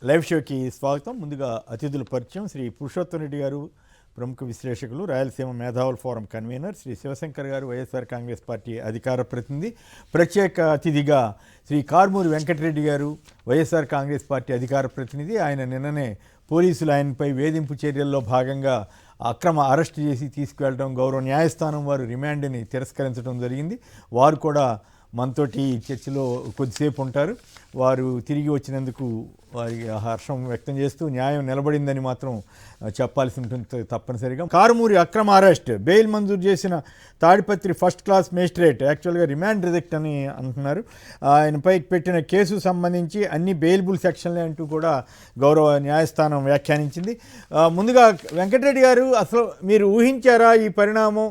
Live షోకి స్వాగతం. ముందుగా అతిథుల పరిచయం. శ్రీ పురుషోత్తం రెడ్డి గారు, ప్రముఖ విశ్లేషకులు, రాయలసీమ మేధావుల ఫోరం కన్వీనర్. శ్రీ శివశంకర్ గారు, వైఎస్ఆర్ కాంగ్రెస్ పార్టీ అధికార ప్రతినిధి. ప్రత్యేక అతిథిగా శ్రీ కారుమూరి వెంకటరెడ్డి గారు, వైఎస్ఆర్ కాంగ్రెస్ పార్టీ అధికార ప్రతినిధి. ఆయన నిన్ననే పోలీసులు ఆయనపై వేధింపు చర్యల్లో భాగంగా అక్రమ అరెస్ట్ చేసి తీసుకువెళ్ళడం, గౌరవ న్యాయస్థానం వారు రిమాండ్ని తిరస్కరించడం జరిగింది. వారు కూడా మనతోటి చర్చలో కొద్దిసేపు ఉంటారు. వారు తిరిగి వచ్చినందుకు వారి హర్షం వ్యక్తం చేస్తూ న్యాయం నిలబడిందని మాత్రం చెప్పాల్సి ఉంటుంది తప్పనిసరిగా. కారుమూరి అక్రమ అరెస్ట్, బెయిల్ మంజూరు చేసిన తాడిపత్రి ఫస్ట్ క్లాస్ మేజిస్ట్రేట్ యాక్చువల్గా రిమాండ్ రిజెక్ట్ అని అంటున్నారు. ఆయనపై పెట్టిన కేసు సంబంధించి అన్ని బెయిలబుల్ సెక్షన్లే అంటూ కూడా గౌరవ న్యాయస్థానం వ్యాఖ్యానించింది. ముందుగా వెంకటరెడ్డి గారు, అసలు మీరు ఊహించారా ఈ పరిణామం?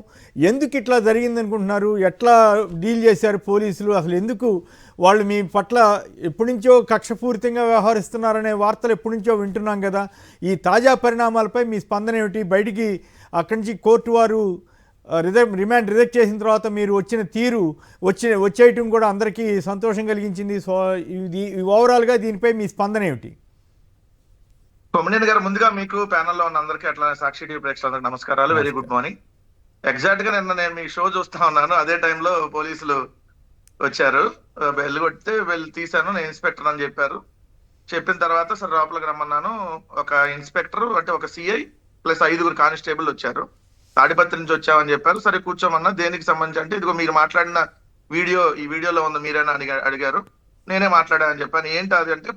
ఎందుకు ఇట్లా జరిగింది అనుకుంటున్నారు? ఎట్లా డీల్ చేశారు పోలీసులు? అసలు ఎందుకు వాళ్ళు మీ పట్ల ఎప్పటి నుంచో కక్షపూరితంగా వ్యవహరిస్తున్నారనే వార్తలు ఎప్పటి నుంచో వింటున్నాం కదా. ఈ తాజా పరిణామాలపై మీ స్పందన ఏమిటి? బయటికి అక్కడి నుంచి కోర్టు వారు రిమాండ్ రిజెక్ట్ చేసిన తర్వాత మీరు వచ్చిన తీరు వచ్చేయటం కూడా అందరికీ సంతోషం కలిగించింది. సో ఇది ఓవరాల్గా దీనిపై మీ స్పందన ఏమిటి? కొమ్మినేని గారు, ముందుగా మీకు ప్యానల్లో ఉన్న అందరికీ, అట్లా సాక్షి టీవీ ప్రేక్షకులందరికీ నమస్కారాలు. Very good morning. ఎగ్జాక్ట్ గా నిన్న నేను మీ షో చూస్తా ఉన్నాను. అదే టైంలో పోలీసులు వచ్చారు. బెల్ కొడితే వెళ్ళి తీశాను. నేను ఇన్స్పెక్టర్ అని చెప్పారు. చెప్పిన తర్వాత సరే లోపలికి రమ్మన్నాను. ఒక ఇన్స్పెక్టర్ అంటే ఒక సిఐ ప్లస్ 5 కానిస్టేబుల్ వచ్చారు. తాడిపత్రి నుంచి వచ్చామని చెప్పారు. సరే కూర్చోమన్నా. దేనికి సంబంధించి అంటే, ఇదిగో మీరు మాట్లాడిన వీడియో ఈ వీడియోలో ఉంది, మీరేనా అడిగారు. నేనే మాట్లాడా అని చెప్పాను. ఏంటి అది అంటే,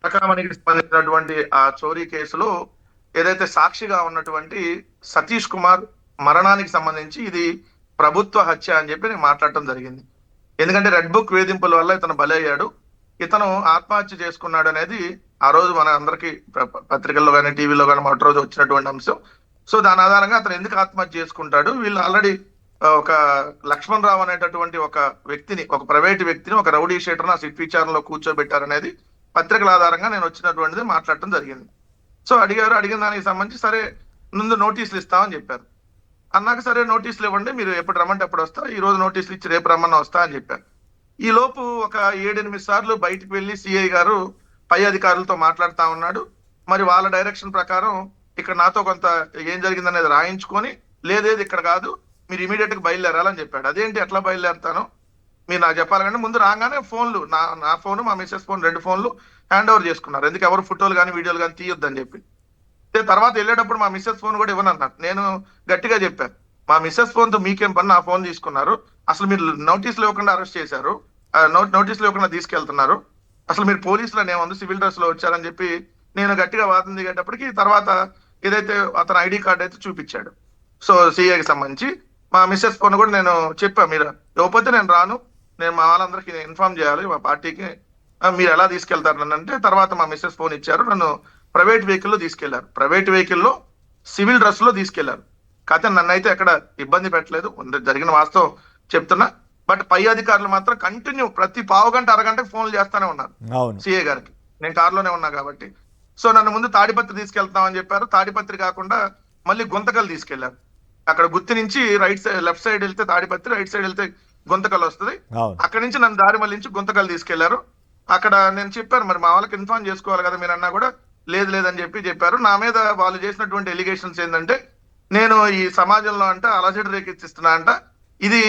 పరకామణికి సంబంధించినటువంటి ఆ చోరీ కేసులో ఏదైతే సాక్షిగా ఉన్నటువంటి సతీష్ కుమార్ మరణానికి సంబంధించి ఇది ప్రభుత్వ హత్య అని చెప్పి నేను మాట్లాడటం జరిగింది. ఎందుకంటే రెడ్ బుక్ వేధింపుల వల్ల ఇతను బలయ్యాడు. ఇతను ఆత్మహత్య చేసుకున్నాడు అనేది ఆ రోజు మన అందరికి పత్రికల్లో కానీ టీవీలో కానీ మొదటి రోజు వచ్చినటువంటి అంశం. సో దాని ఆధారంగా అతను ఎందుకు ఆత్మహత్య చేసుకుంటాడు, వీళ్ళు ఆల్రెడీ ఒక లక్ష్మణ్ రావు అనేటటువంటి ఒక వ్యక్తిని, ఒక ప్రైవేట్ వ్యక్తిని, ఒక రౌడీ షీటర్ని ఆ సిట్ విచారణలో కూర్చోబెట్టారనేది పత్రికల ఆధారంగా నేను వచ్చినటువంటిది మాట్లాడటం జరిగింది. సో అడిగిన దానికి సంబంధించి సరే ముందు నోటీసులు ఇస్తామని చెప్పారు. అన్నాక సరే నోటీసులు ఇవ్వండి, మీరు ఎప్పుడు రమ్మంటే అప్పుడు వస్తా, ఈ రోజు నోటీసులు ఇచ్చి రేపు రమ్మన్నా వస్తా అని చెప్పారు. ఈ లోపు ఒక 7-8 సార్లు బయటికి వెళ్ళి సిఐ గారు పై అధికారులతో మాట్లాడుతూ ఉన్నాడు. మరి వాళ్ళ డైరెక్షన్ ప్రకారం ఇక్కడ నాతో కొంత ఏం జరిగిందనేది రాయించుకొని, లేదేది ఇక్కడ కాదు, మీరు ఇమీడియట్ గా బయలుదేరాలని చెప్పాడు. అదేంటి ఎట్లా బయలుదేరుతాను మీరు నాకు చెప్పాలంటే, ముందు రాగానే ఫోన్లు, నా ఫోన్, మా మిస్సెస్ ఫోన్, 2 ఫోన్లు హ్యాండ్ ఓవర్ చేసుకున్నారు. ఎందుకు ఎవరు ఫోటోలు కానీ వీడియోలు కానీ తీయొద్దని చెప్పి. తర్వాత వెళ్ళేటప్పుడు మా మిస్సెస్ ఫోన్ కూడా ఇవ్వనన్నారు. నేను గట్టిగా చెప్పాను, మా మిస్సెస్ ఫోన్ తో మీకేం పని, నా ఫోన్ తీసుకున్నారు, అసలు మీరు నోటీసులు ఇవ్వకుండా అరెస్ట్ చేశారు, నోటీసులు ఇవ్వకుండా తీసుకెళ్తున్నారు, అసలు మీరు పోలీసులు ఏముంది సివిల్ డ్రెస్ లో వచ్చారని చెప్పి నేను గట్టిగా వాదన దిగేటప్పటికి తర్వాత ఏదైతే అతను ఐడి కార్డ్ అయితే చూపించాడు. సో సిఐకి సంబంధించి మా మిస్సెస్ ఫోన్ కూడా నేను చెప్పా, మీరు ఇవ్వకపోతే నేను రాను, నేను మా వాళ్ళందరికీ ఇన్ఫార్మ్ చేయాలి మా పార్టీకి, మీరు ఎలా తీసుకెళ్తారు నన్ను అంటే, తర్వాత మా మిస్సెస్ ఫోన్ ఇచ్చారు. నన్ను ప్రైవేట్ వెహికల్లో తీసుకెళ్లారు. ప్రైవేట్ వెహికల్లో సివిల్ డ్రెస్ లో తీసుకెళ్లారు. కాకపోతే నన్ను అయితే ఎక్కడ ఇబ్బంది పెట్టలేదు, జరిగిన వాస్తవం చెప్తున్నా. బట్ పై అధికారులు మాత్రం కంటిన్యూ ప్రతి పావుగంట అరగంటకు ఫోన్లు చేస్తానే ఉన్నారు సిఐ గారికి. నేను కారులోనే ఉన్నా కాబట్టి. సో నన్ను ముందు తాడిపత్రి తీసుకెళ్తామని చెప్పారు. తాడిపత్రి కాకుండా మళ్ళీ గుంతకల్ తీసుకెళ్లారు. అక్కడ గుత్తి నుంచి లెఫ్ట్ సైడ్ వెళ్తే తాడిపత్రి, రైట్ సైడ్ వెళ్తే గుంతకల్ వస్తుంది. అక్కడి నుంచి నన్ను దారి మళ్ళించి గుంతకల్ తీసుకెళ్లారు. అక్కడ నేను చెప్పాను, మరి మా వాళ్ళకి ఇన్ఫార్మ్ చేసుకోవాలి కదా మీరు అన్నా కూడా లేదని చెప్పారు. నా మీద వాళ్ళు చేసినటువంటి ఎలిగేషన్స్ ఏంటంటే, నేను ఈ సమాజంలో అంటే అలజడి రేకెత్తిస్తున్నా అంట, ఇది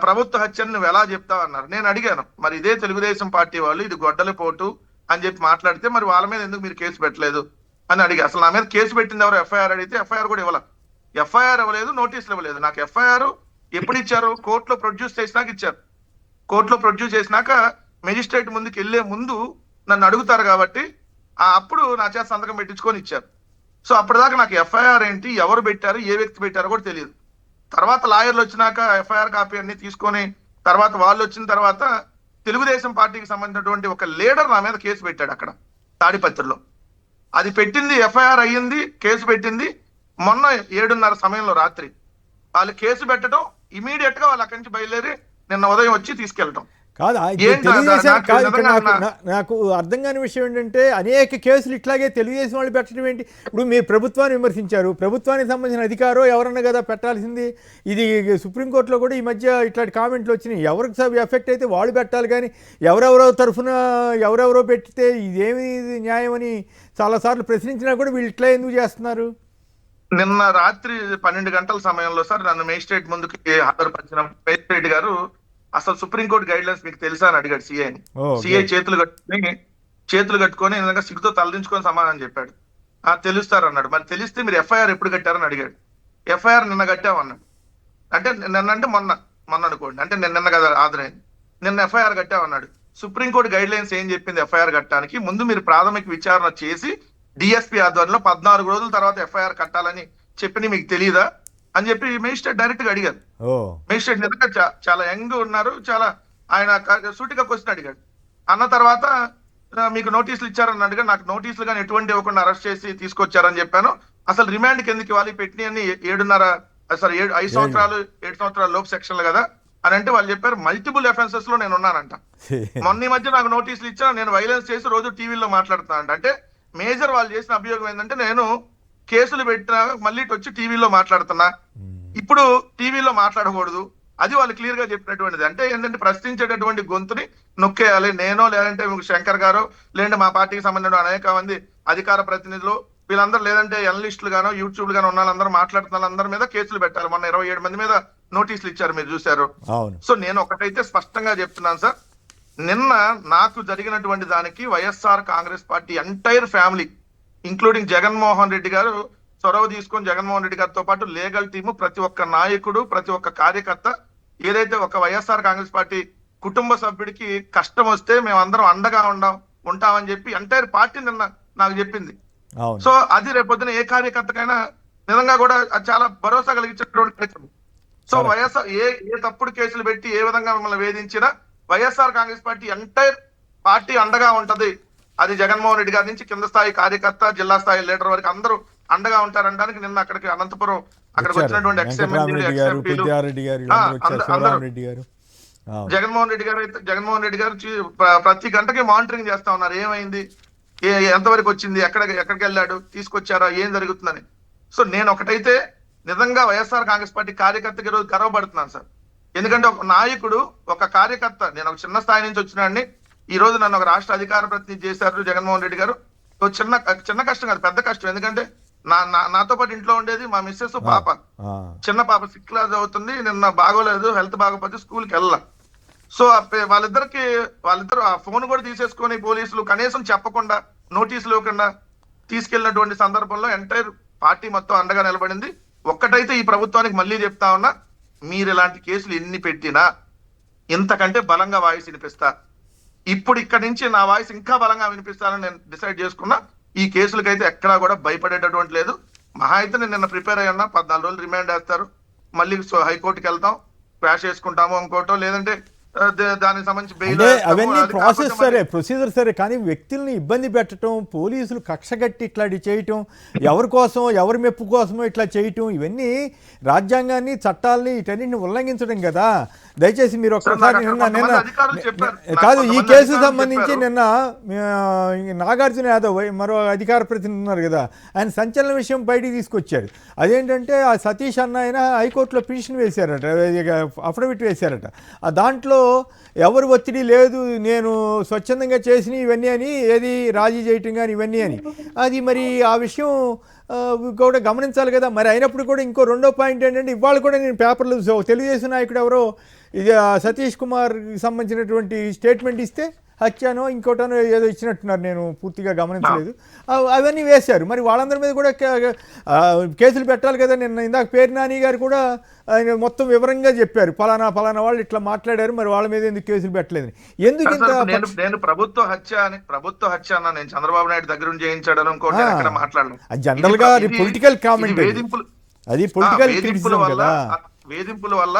ప్రభుత్వ హత్యను నువ్వు ఎలా చెప్తావు అన్నారు. నేను అడిగాను, మరి ఇదే తెలుగుదేశం పార్టీ వాళ్ళు ఇది గొడ్డలి పోటు అని చెప్పి మాట్లాడితే మరి వాళ్ళ మీద ఎందుకు మీరు కేసు పెట్టలేదు అని అడిగా. అసలు నా మీద కేసు పెట్టింది ఎవరు? ఎఫ్ఐఆర్ అడిగితే ఎఫ్ఐఆర్ కూడా ఎఫ్ఐఆర్ ఇవ్వలేదు, నోటీసులు ఇవ్వలేదు. నాకు ఎఫ్ఐఆర్ ఎప్పుడు ఇచ్చారు? కోర్టులో ప్రొడ్యూస్ చేసినాక ఇచ్చారు. కోర్టులో ప్రొడ్యూస్ చేసినాక మెజిస్ట్రేట్ ముందుకు వెళ్లే ముందు నన్ను అడుగుతారు కాబట్టి అప్పుడు నా చేత సంతకం పెట్టించుకొని ఇచ్చారు. సో అప్పటిదాకా నాకు ఎఫ్ఐఆర్ ఏంటి, ఎవరు పెట్టారు, ఏ వ్యక్తి పెట్టారో కూడా తెలియదు. తర్వాత లాయర్లు వచ్చినాక ఎఫ్ఐఆర్ కాపీ అన్ని తీసుకొని తర్వాత వాళ్ళు వచ్చిన తర్వాత తెలుగుదేశం పార్టీకి సంబంధించినటువంటి ఒక లీడర్ నా మీద కేసు పెట్టాడు అక్కడ తాడిపత్రిలో. అది పెట్టింది, ఎఫ్ఐఆర్ అయ్యింది, కేసు పెట్టింది మొన్న 7:30 సమయంలో రాత్రి. వాళ్ళు కేసు పెట్టడం, ఇమీడియట్ గా వాళ్ళు అక్కడి నుంచి బయలుదేరి నిన్న ఉదయం వచ్చి తీసుకెళ్ళటం. కాదు ఏంటి తెలుగుదేశం నాకు కాదు ఇక్కడ నిజంగా నాకు అర్థం కాని విషయం ఏంటంటే అనేక కేసులు ఇట్లాగే తెలుగుదేశం వాళ్ళు పెట్టడం ఏంటి? ఇప్పుడు మీరు ప్రభుత్వాన్ని విమర్శించారు, ప్రభుత్వానికి సంబంధించిన అధికారో ఎవరన్నా కదా పెట్టాల్సింది. ఇది సుప్రీంకోర్టులో కూడా ఈ మధ్య ఇట్లాంటి కామెంట్లు వచ్చినాయి. ఎవరికి ఎఫెక్ట్ అయితే వాళ్ళు పెట్టాలి, కానీ ఎవరెవరో తరఫున ఎవరెవరో పెట్టితే ఇదేమి న్యాయం అని చాలాసార్లు ప్రశ్నించినా కూడా వీళ్ళు ఇట్లా ఎందుకు చేస్తున్నారు? నిన్న రాత్రి 12 గంటల సమయంలో సార్ నన్ను మేజిస్ట్రేట్ ముందుకి హాజరుపరిచిన మేజిస్ట్రేట్ గారు అసలు సుప్రీంకోర్టు గైడ్ లైన్స్ మీకు తెలుసా అని అడిగాడు సిఐని. సిఐ చేతులు కట్టుకొని నిజంగా సిగ్గుతో తలదించుకొని సమాధానం చెప్పాడు. తెలుస్తారు అన్నాడు. మరి తెలిస్తే మీరు ఎఫ్ఐఆర్ ఎప్పుడు కట్టారని అడిగాడు. ఎఫ్ఐఆర్ నిన్న కట్టామన్నాడు. అంటే నిన్న అంటే మొన్న అనుకోండి, అంటే నిన్న కదా హాజరైంది. నిన్న ఎఫ్ఐఆర్ కట్టామన్నాడు. సుప్రీంకోర్టు గైడ్ లైన్స్ ఏం చెప్పింది ఎఫ్ఐఆర్ కట్టడానికి? ముందు మీరు ప్రాథమిక విచారణ చేసి డిఎస్పీ ఆధ్వర్యంలో 14 రోజుల తర్వాత ఎఫ్ఐఆర్ కట్టాలని చెప్పి మీకు తెలియదా అని చెప్పి మేజిస్ట్రేట్ డైరెక్ట్ గా అడిగారు. మేజిస్ట్రేట్ నిజంగా చాలా యంగ్ ఉన్నారు, చాలా ఆయన సూటిగా క్వశ్చన్ అడిగాడు. అన్న తర్వాత మీకు నోటీసులు ఇచ్చారని అడిగా, నాకు నోటీసులు కానీ ఎటువంటి ఇవ్వకుండా అరెస్ట్ చేసి తీసుకొచ్చారని చెప్పాను. అసలు రిమాండ్ కిందకి వాళ్ళు పెట్టినవి 5 సంవత్సరాలు 7 సంవత్సరాల లోపు సెక్షన్లు కదా అని అంటే వాళ్ళు చెప్పారు మల్టిపుల్ అఫెన్సెస్ లో నేను ఉన్నానంట. మొన్న ఈ మధ్య నాకు నోటీసులు ఇచ్చా, నేను వైలెన్స్ చేసి రోజు టీవీలో మాట్లాడుతున్నానంట. అంటే మేజర్ వాళ్ళు చేసిన అభియోగం ఏంటంటే నేను కేసులు పెట్టినా మళ్ళీ ఇటు వచ్చి టీవీలో మాట్లాడుతున్నా, ఇప్పుడు టీవీలో మాట్లాడకూడదు. అది వాళ్ళు క్లియర్ గా చెప్పినటువంటిది. అంటే ఏంటంటే ప్రశ్నించేటటువంటి గొంతుని నొక్కేయాలి. నేనో లేదంటే శంకర్ గారో లేదంటే మా పార్టీకి సంబంధించిన అనేక మంది అధికార ప్రతినిధులు వీళ్ళందరూ లేదంటే ఎనలిస్టులు గానో యూట్యూబ్ గానో ఉన్న వాళ్ళందరూ మాట్లాడుతున్న వాళ్ళందరి మీద కేసులు పెట్టాలి. మొన్న 27 మంది మీద నోటీసులు ఇచ్చారు, మీరు చూశారు. సో నేను ఒకటైతే స్పష్టంగా చెప్తున్నాను సార్, నిన్న నాకు జరిగినటువంటి దానికి YSR Congress party entire family including Jaganmohan Reddy గారు చొరవ తీసుకొని జగన్మోహన్ రెడ్డి గారితో పాటు లీగల్ టీము, ప్రతి ఒక్క నాయకుడు, ప్రతి ఒక్క కార్యకర్త, ఏదైతే ఒక వైఎస్ఆర్ కాంగ్రెస్ పార్టీ కుటుంబ సభ్యుడికి కష్టం వస్తే మేమందరం అండగా ఉంటామని చెప్పి ఎంటైర్ పార్టీ నిన్న నాకు చెప్పింది. సో అది రేపొద్దున ఏ కార్యకర్తకైనా నిజంగా కూడా చాలా భరోసా కలిగించేటువంటి ప్రయత్నం. సో వైఎస్ఆర్ ఏ తప్పుడు కేసులు పెట్టి ఏ విధంగా మిమ్మల్ని వేధించినా YSR Congress party entire party అండగా ఉంటది. అది జగన్మోహన్ రెడ్డి గారి నుంచి కింద స్థాయి కార్యకర్త, జిల్లా స్థాయి లీడర్ వరకు అందరూ అండగా ఉంటారనడానికి నిన్న అక్కడికి అనంతపురం అక్కడికి వచ్చినటువంటి జగన్మోహన్ రెడ్డి గారు ప్రతి గంటకి మానిటరింగ్ చేస్తా ఉన్నారు. ఏమైంది, ఎంతవరకు వచ్చింది, ఎక్కడికి వెళ్ళాడు, తీసుకొచ్చారా, ఏం జరుగుతుందని. సో నేను ఒకటైతే నిజంగా వైఎస్ఆర్ కాంగ్రెస్ పార్టీ కార్యకర్తకి ఈరోజు గర్వపడుతున్నాను సార్. ఎందుకంటే ఒక నాయకుడు, ఒక కార్యకర్త, నేను ఒక చిన్న స్థాయి నుంచి వచ్చినాడిని, ఈ రోజు నన్ను ఒక రాష్ట్ర అధికార ప్రతినిధి చేశారు జగన్మోహన్ రెడ్డి గారు. చిన్న కష్టం కాదు, పెద్ద కష్టం. ఎందుకంటే నాతో పాటు ఇంట్లో ఉండేది మా మిస్సెస్ పాప, చిన్న పాప 6th క్లాస్ అవుతుంది. నిన్న బాగోలేదు, హెల్త్ బాగోపోతే స్కూల్కి వెళ్ళా. సో వాళ్ళిద్దరు ఆ ఫోన్ కూడా తీసేసుకొని పోలీసులు కనీసం చెప్పకుండా నోటీసులు ఇవ్వకుండా తీసుకెళ్లినటువంటి సందర్భంలో ఎంటైర్ పార్టీ మొత్తం అండగా నిలబడింది. ఒక్కటైతే ఈ ప్రభుత్వానికి మళ్ళీ చెప్తా ఉన్నా, మీరు ఇలాంటి కేసులు ఎన్ని పెట్టినా ఇంతకంటే బలంగా వాయిస్ వినిపిస్తా. ఇప్పుడు ఇక్కడి నుంచి నా వాయిస్ ఇంకా బలంగా వినిపిస్తానని నేను డిసైడ్ చేసుకున్నా. ఈ కేసులకైతే ఎక్కడా కూడా భయపడేటటువంటి లేదు. మహా అయితే నేను నిన్న ప్రిపేర్ అయ్యన్నా, 14 రోజులు రిమాండ్ వేస్తారు, మళ్ళీ హైకోర్టుకి వెళ్తాం, క్వాష్ చేసుకుంటాము ఇంకోటో, లేదంటే దానికి సంబంధించి అవన్నీ ప్రాసెస్ సరే, ప్రొసీజర్ సరే, కానీ వ్యక్తుల్ని ఇబ్బంది పెట్టడం, పోలీసులు కక్షగట్టి ఇట్లా చేయటం, ఎవరి కోసం ఎవరి మెప్పు కోసమో ఇట్లా చేయటం, ఇవన్నీ రాజ్యాంగాన్ని, చట్టాలని, వీటన్నిటిని ఉల్లంఘించడం కదా. దయచేసి మీరు ఒక్కసారి నిన్న కాదు, ఈ కేసు సంబంధించి నిన్న నాగార్జున యాదవ్ మరో అధికార ప్రతినిధి ఉన్నారు కదా, ఆయన సంచలన విషయం బయటికి తీసుకొచ్చాడు. అదేంటంటే ఆ సతీష్ అన్న ఆయన హైకోర్టులో పిటిషన్ వేశారట, అఫిడవిట్ వేశారట. దాంట్లో ఎవరు ఒత్తిడి లేదు, నేను స్వచ్ఛందంగా చేసిన ఇవన్నీ అని, ఏది రాజీ చేయటం కానీ ఇవన్నీ అని. అది మరి ఆ విషయం కూడా గమనించాలి కదా. మరి అయినప్పుడు కూడా ఇంకో రెండో పాయింట్ ఏంటంటే, ఇవాళ కూడా నేను పేపర్లు తెలుగుదేశం నాయకుడు ఎవరో ఇది సతీష్ కుమార్ సంబంధించినటువంటి స్టేట్మెంట్ ఇస్తే హత్యానో ఇంకోటనో ఏదో ఇచ్చినట్టున్నారు, నేను పూర్తిగా గమనించలేదు. అవన్నీ వేశారు. మరి వాళ్ళందరి మీద కూడా కేసులు పెట్టాలి కదా. నిన్న ఇందాక పేరు నాని గారు కూడా ఆయన మొత్తం వివరంగా చెప్పారు, ఫలానా వాళ్ళు ఇట్లా మాట్లాడారు, మరి వాళ్ళ మీద ఎందుకు కేసులు పెట్టలేదు, ఎందుకు ఇంత. నేను ప్రభుత్వ హత్య అన్న నేను చంద్రబాబు నాయుడు దగ్గర చేయించాడని ఇంకోటి ఎక్కడ మాట్లాడను. జనరల్ గా అది పొలిటికల్ కామెంట్, అది పొలిటికల్ వేధింపుల వల్ల,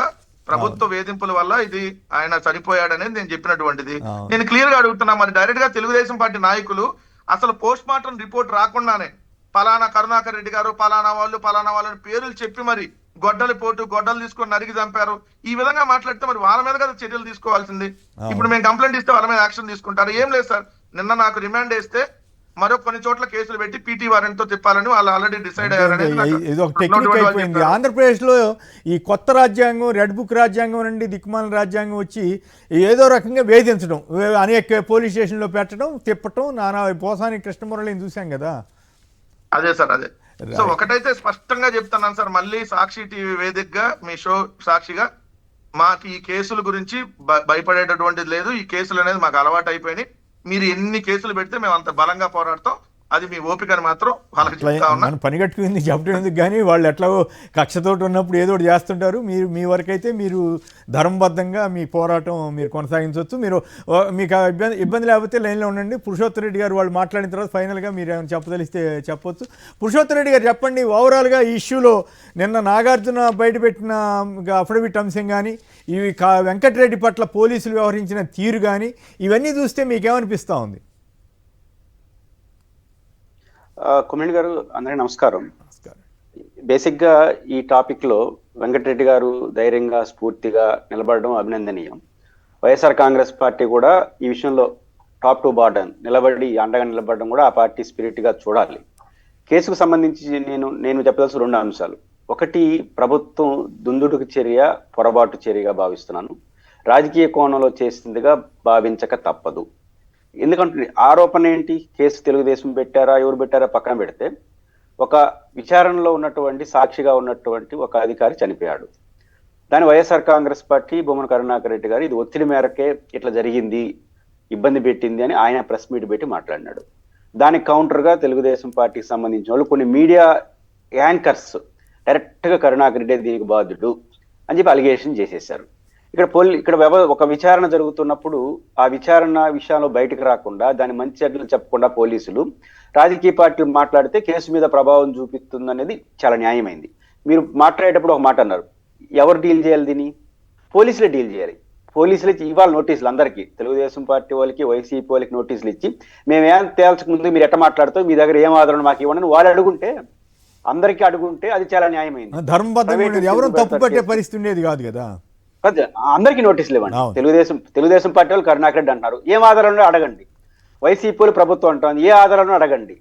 ప్రభుత్వ వేధింపుల వల్ల ఇది ఆయన చనిపోయాడనేది నేను చెప్పినటువంటిది. నేను క్లియర్ గా అడుగుతున్నా, మరి డైరెక్ట్ గా తెలుగుదేశం పార్టీ నాయకులు అసలు పోస్ట్ మార్టం రిపోర్ట్ రాకుండానే పలానా కరుణాకర్ రెడ్డి గారు, పలానా వాళ్ళని పేర్లు చెప్పి మరి గొడ్డలు తీసుకొని నరికి చంపారు, ఈ విధంగా మాట్లాడితే మరి వాళ్ళ మీద కదా చర్యలు తీసుకోవాల్సింది. ఇప్పుడు మేము కంప్లైంట్ ఇస్తే వాళ్ళ మీద యాక్షన్ తీసుకుంటారు. ఏం లేదు సార్, నిన్న నాకు రిమాండ్ వేస్తే మరో కొన్ని చోట్ల కేసులు పెట్టి పీటీ వారెంట్ తో తిప్పాలని వాళ్ళు ఆల్రెడీ డిసైడ్ ఇది ఒక టెక్నిక్ అయిపోయింది. ఆంధ్రప్రదేశ్లో ఈ కొత్త రాజ్యాంగం, రెడ్ బుక్ రాజ్యాంగం నుండి దిక్కుమాల రాజ్యాంగం వచ్చి ఏదో రకంగా వేధించడం, అనేక పోలీస్ స్టేషన్లో పెట్టడం, తిప్పటం, నానా పోసాని కృష్ణమురళిని చూసాం కదా. అదే సార్, అదే. సో ఒకటైతే స్పష్టంగా చెప్తున్నాను సార్, మళ్ళీ సాక్షి టీవీ వేదికగా మీ షో సాక్షిగా మాకు ఈ కేసుల గురించి భయపడేటటువంటిది లేదు. ఈ కేసులు అనేది మాకు అలవాటు అయిపోయినాయి. మీరు ఎన్ని కేసులు పెడితే మేము అంత బలంగా పోరాడతాం. అది మీ ఓపికని మాత్రం వాళ్ళకి చెప్తా ఉన్నా. పని కట్టుకుంది చెప్పడం ఎందుకు, కానీ వాళ్ళు ఎట్లా కక్షతోటి ఉన్నప్పుడు ఏదో ఒకటి చేస్తుంటారు. మీరు మీ వరకైతే మీరు ధర్మబద్ధంగా మీ పోరాటం మీరు కొనసాగించవచ్చు. మీకు ఇబ్బంది లేకపోతే లైన్లో ఉండండి. పురుషోత్తమ రెడ్డి గారు వాళ్ళు మాట్లాడిన తర్వాత ఫైనల్గా మీరు ఏమైనా చెప్పదలిస్తే చెప్పొచ్చు. పురుషోత్తమ రెడ్డి గారు చెప్పండి, ఓవరాల్గా ఈ ఇష్యూలో నిన్న నాగార్జున బయటపెట్టిన అఫిడవిట్ అంశం కానీ, ఇవి వెంకటరెడ్డి పట్ల పోలీసులు వ్యవహరించిన తీరు కానీ, ఇవన్నీ చూస్తే మీకేమనిపిస్తూ ఉంది? కొమ్మినేని గారు, అందరికీ నమస్కారం. బేసిక్గా ఈ టాపిక్లో వెంకటరెడ్డి గారు ధైర్యంగా స్ఫూర్తిగా నిలబడడం అభినందనీయం. వైఎస్ఆర్ కాంగ్రెస్ పార్టీ కూడా ఈ విషయంలో టాప్ టు బాటమ్ నిలబడి అండగా నిలబడడం కూడా ఆ పార్టీ స్పిరిట్గా చూడాలి. కేసుకు సంబంధించి నేను చెప్పదలసిన 2 అంశాలు. ఒకటి, ప్రభుత్వం దుందుడుకు చర్య, పొరపాటు చర్యగా భావిస్తున్నాను. రాజకీయ కోణంలో చేసిందిగా భావించక తప్పదు. ఎందుకంటే ఆరోపణ ఏంటి, కేసు తెలుగుదేశం పెట్టారా ఎవరు పెట్టారా పక్కన పెడితే, ఒక విచారణలో ఉన్నటువంటి సాక్షిగా ఉన్నటువంటి ఒక అధికారి చనిపోయాడు. దాని వైఎస్ఆర్ కాంగ్రెస్ పార్టీ బొమ్మన కరుణాకర్ రెడ్డి గారు ఇది ఒత్తిడి మేరకే ఇట్లా జరిగింది, ఇబ్బంది పెట్టింది అని ఆయన ప్రెస్ మీట్ పెట్టి మాట్లాడినాడు. దానికి కౌంటర్గా తెలుగుదేశం పార్టీకి సంబంధించిన వాళ్ళు కొన్ని మీడియా యాంకర్స్ డైరెక్ట్గా కరుణాకర్ రెడ్డి దీనికి బాధ్యుడు అని చెప్పి అలిగేషన్ చేసేశారు. ఇక్కడ ఒక విచారణ జరుగుతున్నప్పుడు ఆ విచారణ విషయంలో బయటకు రాకుండా, దాని మంచి చెడ్డలు చెప్పకుండా పోలీసులు రాజకీయ పార్టీలు మాట్లాడితే కేసు మీద ప్రభావం చూపిస్తుంది అనేది చాలా న్యాయమైంది. మీరు మాట్లాడేటప్పుడు ఒక మాట అన్నారు, ఎవరు డీల్ చేయాలి దీన్ని? పోలీసులే డీల్ చేయాలి. పోలీసులు ఇచ్చి ఇవాళ నోటీసులు అందరికీ, తెలుగుదేశం పార్టీ వాళ్ళకి, వైసీపీ వాళ్ళకి నోటీసులు ఇచ్చి మేమేం తేల్చక ముందు మీరు ఎట్ట మాట్లాడుతూ మీ దగ్గర ఏం ఆధారం మాకు ఇవ్వండి వాళ్ళు అడుగుంటే, అందరికీ అడుగుంటే అది చాలా న్యాయమైంది. ధర్మబద్ధంగా ఎవరు తప్పు పట్టే పరిస్థితి ఉండేది కాదు కదా. అందరికీ నోటీసులు ఇవ్వండి. తెలుగుదేశం పార్టీ వాళ్ళు కరుణాకర్ రెడ్డి అంటున్నారు, ఏం ఆధారంలో అడగండి. వైసీపీ ప్రభుత్వం అంటుంది, ఏ ఆధారంలో అడగండి.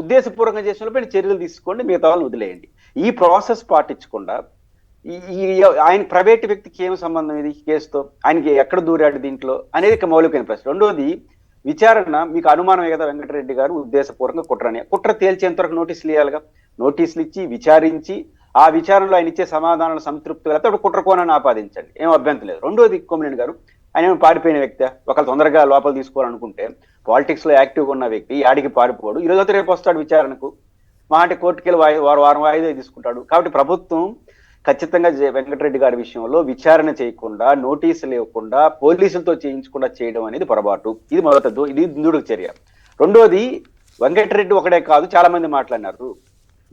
ఉద్దేశపూర్వకంగా చేసిన చర్యలు తీసుకోండి, మిగతా వాళ్ళని వదిలేయండి. ఈ ప్రాసెస్ పాటించకుండా ఆయన ప్రైవేట్ వ్యక్తికి ఏం సంబంధం ఇది కేసుతో, ఆయనకి ఎక్కడ దూరాడు దీంట్లో అనేది మౌలికమైన ప్రశ్న. రెండోది, విచారణ మీకు అనుమానమే కదా వెంకటరెడ్డి గారు ఉద్దేశపూర్వకంగా కుట్ర తేల్చేంత వరకు నోటీసులు ఇవ్వాలిగా. నోటీసులు ఇచ్చి విచారించి ఆ విచారణలో ఆయన ఇచ్చే సమాధానాలు సంతృప్తిగా లేకపోతే కుట్రకోనని ఆపాదించండి, ఏం అభ్యంతరం లేదు. రెండోది, కొమ్మినేని గారు ఆయన ఏమో పారిపోయిన వ్యక్తి, ఒకళ్ళు తొందరగా లోపల తీసుకోవాలనుకుంటే పాలిటిక్స్ లో యాక్టివ్గా ఉన్న వ్యక్తి యాడికి పారిపోడు. ఈ రోజు రేపు వస్తాడు విచారణకు, మా అంటే కోర్టుకెళ్ళి వారం వాయిదా తీసుకుంటాడు. కాబట్టి ప్రభుత్వం ఖచ్చితంగా వెంకటరెడ్డి గారి విషయంలో విచారణ చేయకుండా, నోటీసులు ఇవ్వకుండా, పోలీసులతో చేయించకుండా చేయడం అనేది పొరపాటు. ఇది మొదటిది, ఇది దుందుడుకు చర్య. రెండోది, వెంకటరెడ్డి ఒకడే కాదు, చాలా మంది మాట్లాడినారు.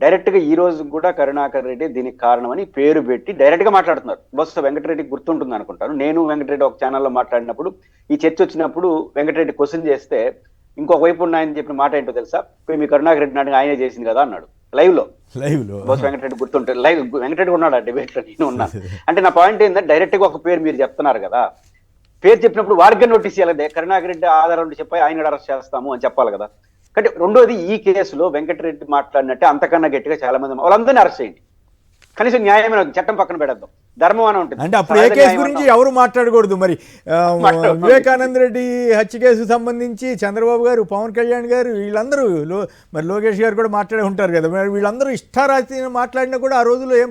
డైరెక్ట్ గా ఈ రోజు కూడా కరుణాకర్ రెడ్డి దీనికి కారణం అని పేరు పెట్టి డైరెక్ట్ గా మాట్లాడుతున్నారు. బస్సు వెంకటరెడ్డికి గుర్తుంటుంది అనుకుంటాను, నేను వెంకటరెడ్డి ఒక ఛానల్లో మాట్లాడినప్పుడు ఈ చర్చ వచ్చినప్పుడు వెంకటరెడ్డి క్వశ్చన్ చేస్తే ఇంకొక వైపు ఉన్నాయని చెప్పిన మాట ఏంటో తెలుసా, మీ కరుణాకర్ రెడ్డి నాడు ఆయనే చేసింది కదా అన్నాడు లైవ్ లో. బస్సు వెంకటరెడ్డి గుర్తుంటే లైవ్ వెంకటరెడ్డి ఉన్నాడు ఆ డిబేట్ లో, నేను ఉన్నాను. అంటే నా పాయింట్ ఏంటంటే డైరెక్ట్ గా ఒక పేరు మీరు చెప్తున్నారు కదా, పేరు చెప్పినప్పుడు వారికి నోటీస్ ఇవ్వాలి. కరుణాకర్ రెడ్డి ఆధారం చెప్పి ఆయన అరెస్ట్ చేస్తాము అని చెప్పాలి కదా. అంటే రెండోది, ఈ కేసులో వెంకటరెడ్డి మాట్లాడినట్టే అంతకన్నా గట్టిగా చాలా మంది వాళ్ళందరినీ అరెస్ట్ చేయండి. కనీసం న్యాయమైన చట్టం పక్కన పెడద్దాం, ధర్మం అని ఉంటుంది. అంటే అప్పుడు ఏ కేసు గురించి ఎవరు మాట్లాడకూడదు. మరి వివేకానంద రెడ్డి హత్య కేసు సంబంధించి చంద్రబాబు గారు, పవన్ కళ్యాణ్ గారు వీళ్ళందరూ, మరి లోకేష్ గారు కూడా మాట్లాడే ఉంటారు కదా. మరి వీళ్ళందరూ ఇష్టారాతి మాట్లాడినా కూడా ఆ రోజుల్లో ఏం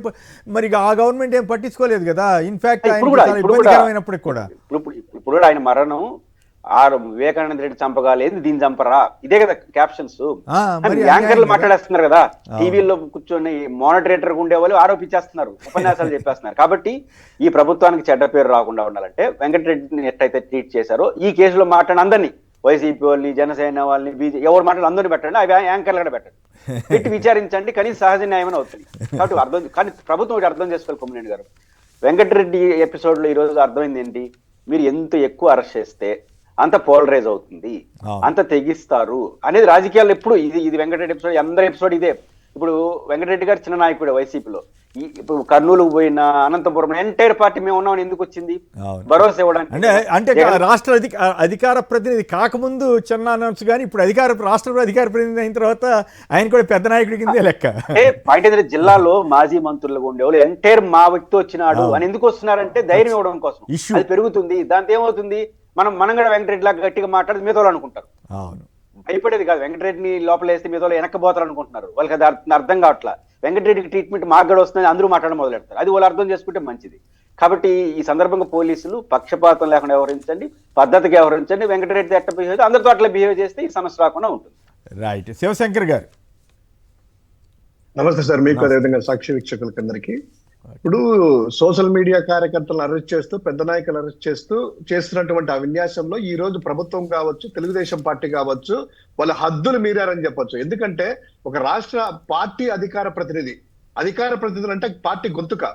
మరి ఆ గవర్నమెంట్ ఏం పట్టించుకోలేదు కదా. ఇన్ఫాక్ట్ ఇబ్బందికరమైనప్పటికి కూడా ఇప్పుడు కూడా ఆయన మరణం వివేకానంద రెడ్డి చంపగాలేదు, దీన్ని చంపరా, ఇదే కదా క్యాప్షన్స్. యాంకర్లు మాట్లాడేస్తున్నారు కదా, టీవీలో కూర్చొని మానిటరేటర్ ఉండేవాళ్ళు ఆరోపించేస్తున్నారు, ఉపన్యాసాలు చెప్పేస్తున్నారు. కాబట్టి ఈ ప్రభుత్వానికి చెడ్డ పేరు రాకుండా ఉండాలంటే వెంకటరెడ్డిని ఎట్లయితే ట్రీట్ చేశారో ఈ కేసులో మాట్లాడిన అందరినీ, వైసీపీ వాళ్ళని, జనసేన వాళ్ళని, బీజేపీ ఎవరు మాట్లాడి అందరినీ పెట్టండి, అవి యాంకర్లు కూడా పెట్టండి, పెట్టి విచారించండి, కనీసం సహజ న్యాయం అవుతుంది. కాబట్టి కానీ ప్రభుత్వం ఒకటి అర్థం చేసుకోవాలి కొమ్మినేని గారు, వెంకటరెడ్డి ఎపిసోడ్ లో ఈ రోజు అర్థమైంది ఏంటి, మీరు ఎంత ఎక్కువ అరెస్ట్ చేస్తే అంత పోలరైజ్ అవుతుంది, అంత తెగిస్తారు అనేది రాజకీయాల్లో ఎప్పుడు ఇది వెంకటరెడ్డి ఎపిసోడ్, అందరి ఎపిసోడ్ ఇదే. ఇప్పుడు వెంకటరెడ్డి గారు చిన్న నాయకుడు వైసీపీలో, ఇప్పుడు కర్నూలు పోయిన అనంతపురం ఎంటైర్ పార్టీ మేము ఉన్నామని ఎందుకు వచ్చింది? అవును. భరోసా ఇవ్వడానికి. అంటే రాష్ట్ర అధికార ప్రతినిధి కాకముందు చిన్న అనౌన్స్ కానీ ఇప్పుడు రాష్ట్ర అధికార ప్రతినిధి అయిన తర్వాత ఆయన కూడా పెద్ద నాయకుడి కిందే లెక్క. పాయింట్ ఏంటంటే జిల్లాలో మాజీ మంత్రులుగా ఉండేవాళ్ళు ఎంటైర్ మా వ్యక్తి వచ్చినాడు అని ఎందుకు వస్తున్నారంటే ధైర్యం ఇవ్వడం కోసం. అది పెరుగుతుంది. దాంతో ఏమవుతుంది, మనం కూడా వెంకటరెడ్డి లాగా గట్టిగా మాట్లాడి మిగతా అనుకుంటారు. అవును, భయపడేది కాదు. వెంకటరెడ్డిని లోపల వేస్తే మిగతా వెనక్కిపోతారు అనుకుంటున్నారు. వాళ్ళకి అది అర్థం కావట్లా. వెంకటరెడ్డికి ట్రీట్మెంట్ మాకు వస్తుంది అందరూ మాట్లాడడం మొదలెడతారు. అది వాళ్ళు అర్థం చేసుకుంటే మంచిది. కాబట్టి ఈ సందర్భంగా పోలీసులు పక్షపాతం లేకుండా వ్యవహరించండి, పద్ధతిగా వ్యవహరించండి. వెంకటరెడ్డి ఎట్లా బిహేవ్ అందరితో అట్లా బిహేవ్ చేస్తే ఈ సమస్య రాకుండా ఉంటుంది. రైట్. శివశంకర్ గారు నమస్తే సార్. మీకు అదేవిధంగా సాక్షి వీక్షకులకి అందరికీ. ఇప్పుడు సోషల్ మీడియా కార్యకర్తలను అరెస్ట్ చేస్తూ, పెద్ద నాయకులు అరెస్ట్ చేస్తూ చేస్తున్నటువంటి ఆ విన్యాసంలో ఈ రోజు ప్రభుత్వం కావచ్చు, తెలుగుదేశం పార్టీ కావచ్చు, వాళ్ళ హద్దులు మీరారని చెప్పొచ్చు. ఎందుకంటే ఒక రాష్ట్ర పార్టీ అధికార ప్రతినిధులు అంటే పార్టీ గొంతుక,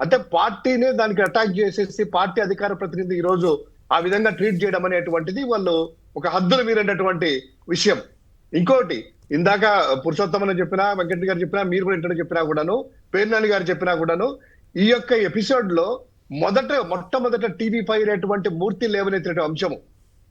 అంటే పార్టీనే దానికి అటాక్ చేసేసి పార్టీ అధికార ప్రతినిధి ఈ రోజు ఆ విధంగా ట్రీట్ చేయడం అనేటువంటిది వాళ్ళు ఒక హద్దులు మీరేటటువంటి విషయం. ఇంకోటి, ఇందాక పురుషోత్తమని చెప్పినా, వెంకట గారు చెప్పినా, మీరు కూడా ఇంటర్ చెప్పినా కూడాను, పేర్నాని గారు చెప్పినా కూడాను, ఈ యొక్క ఎపిసోడ్ లో మొట్టమొదట టీవీ పైనటువంటి మూర్తి లేవనెత్తిన అంశము,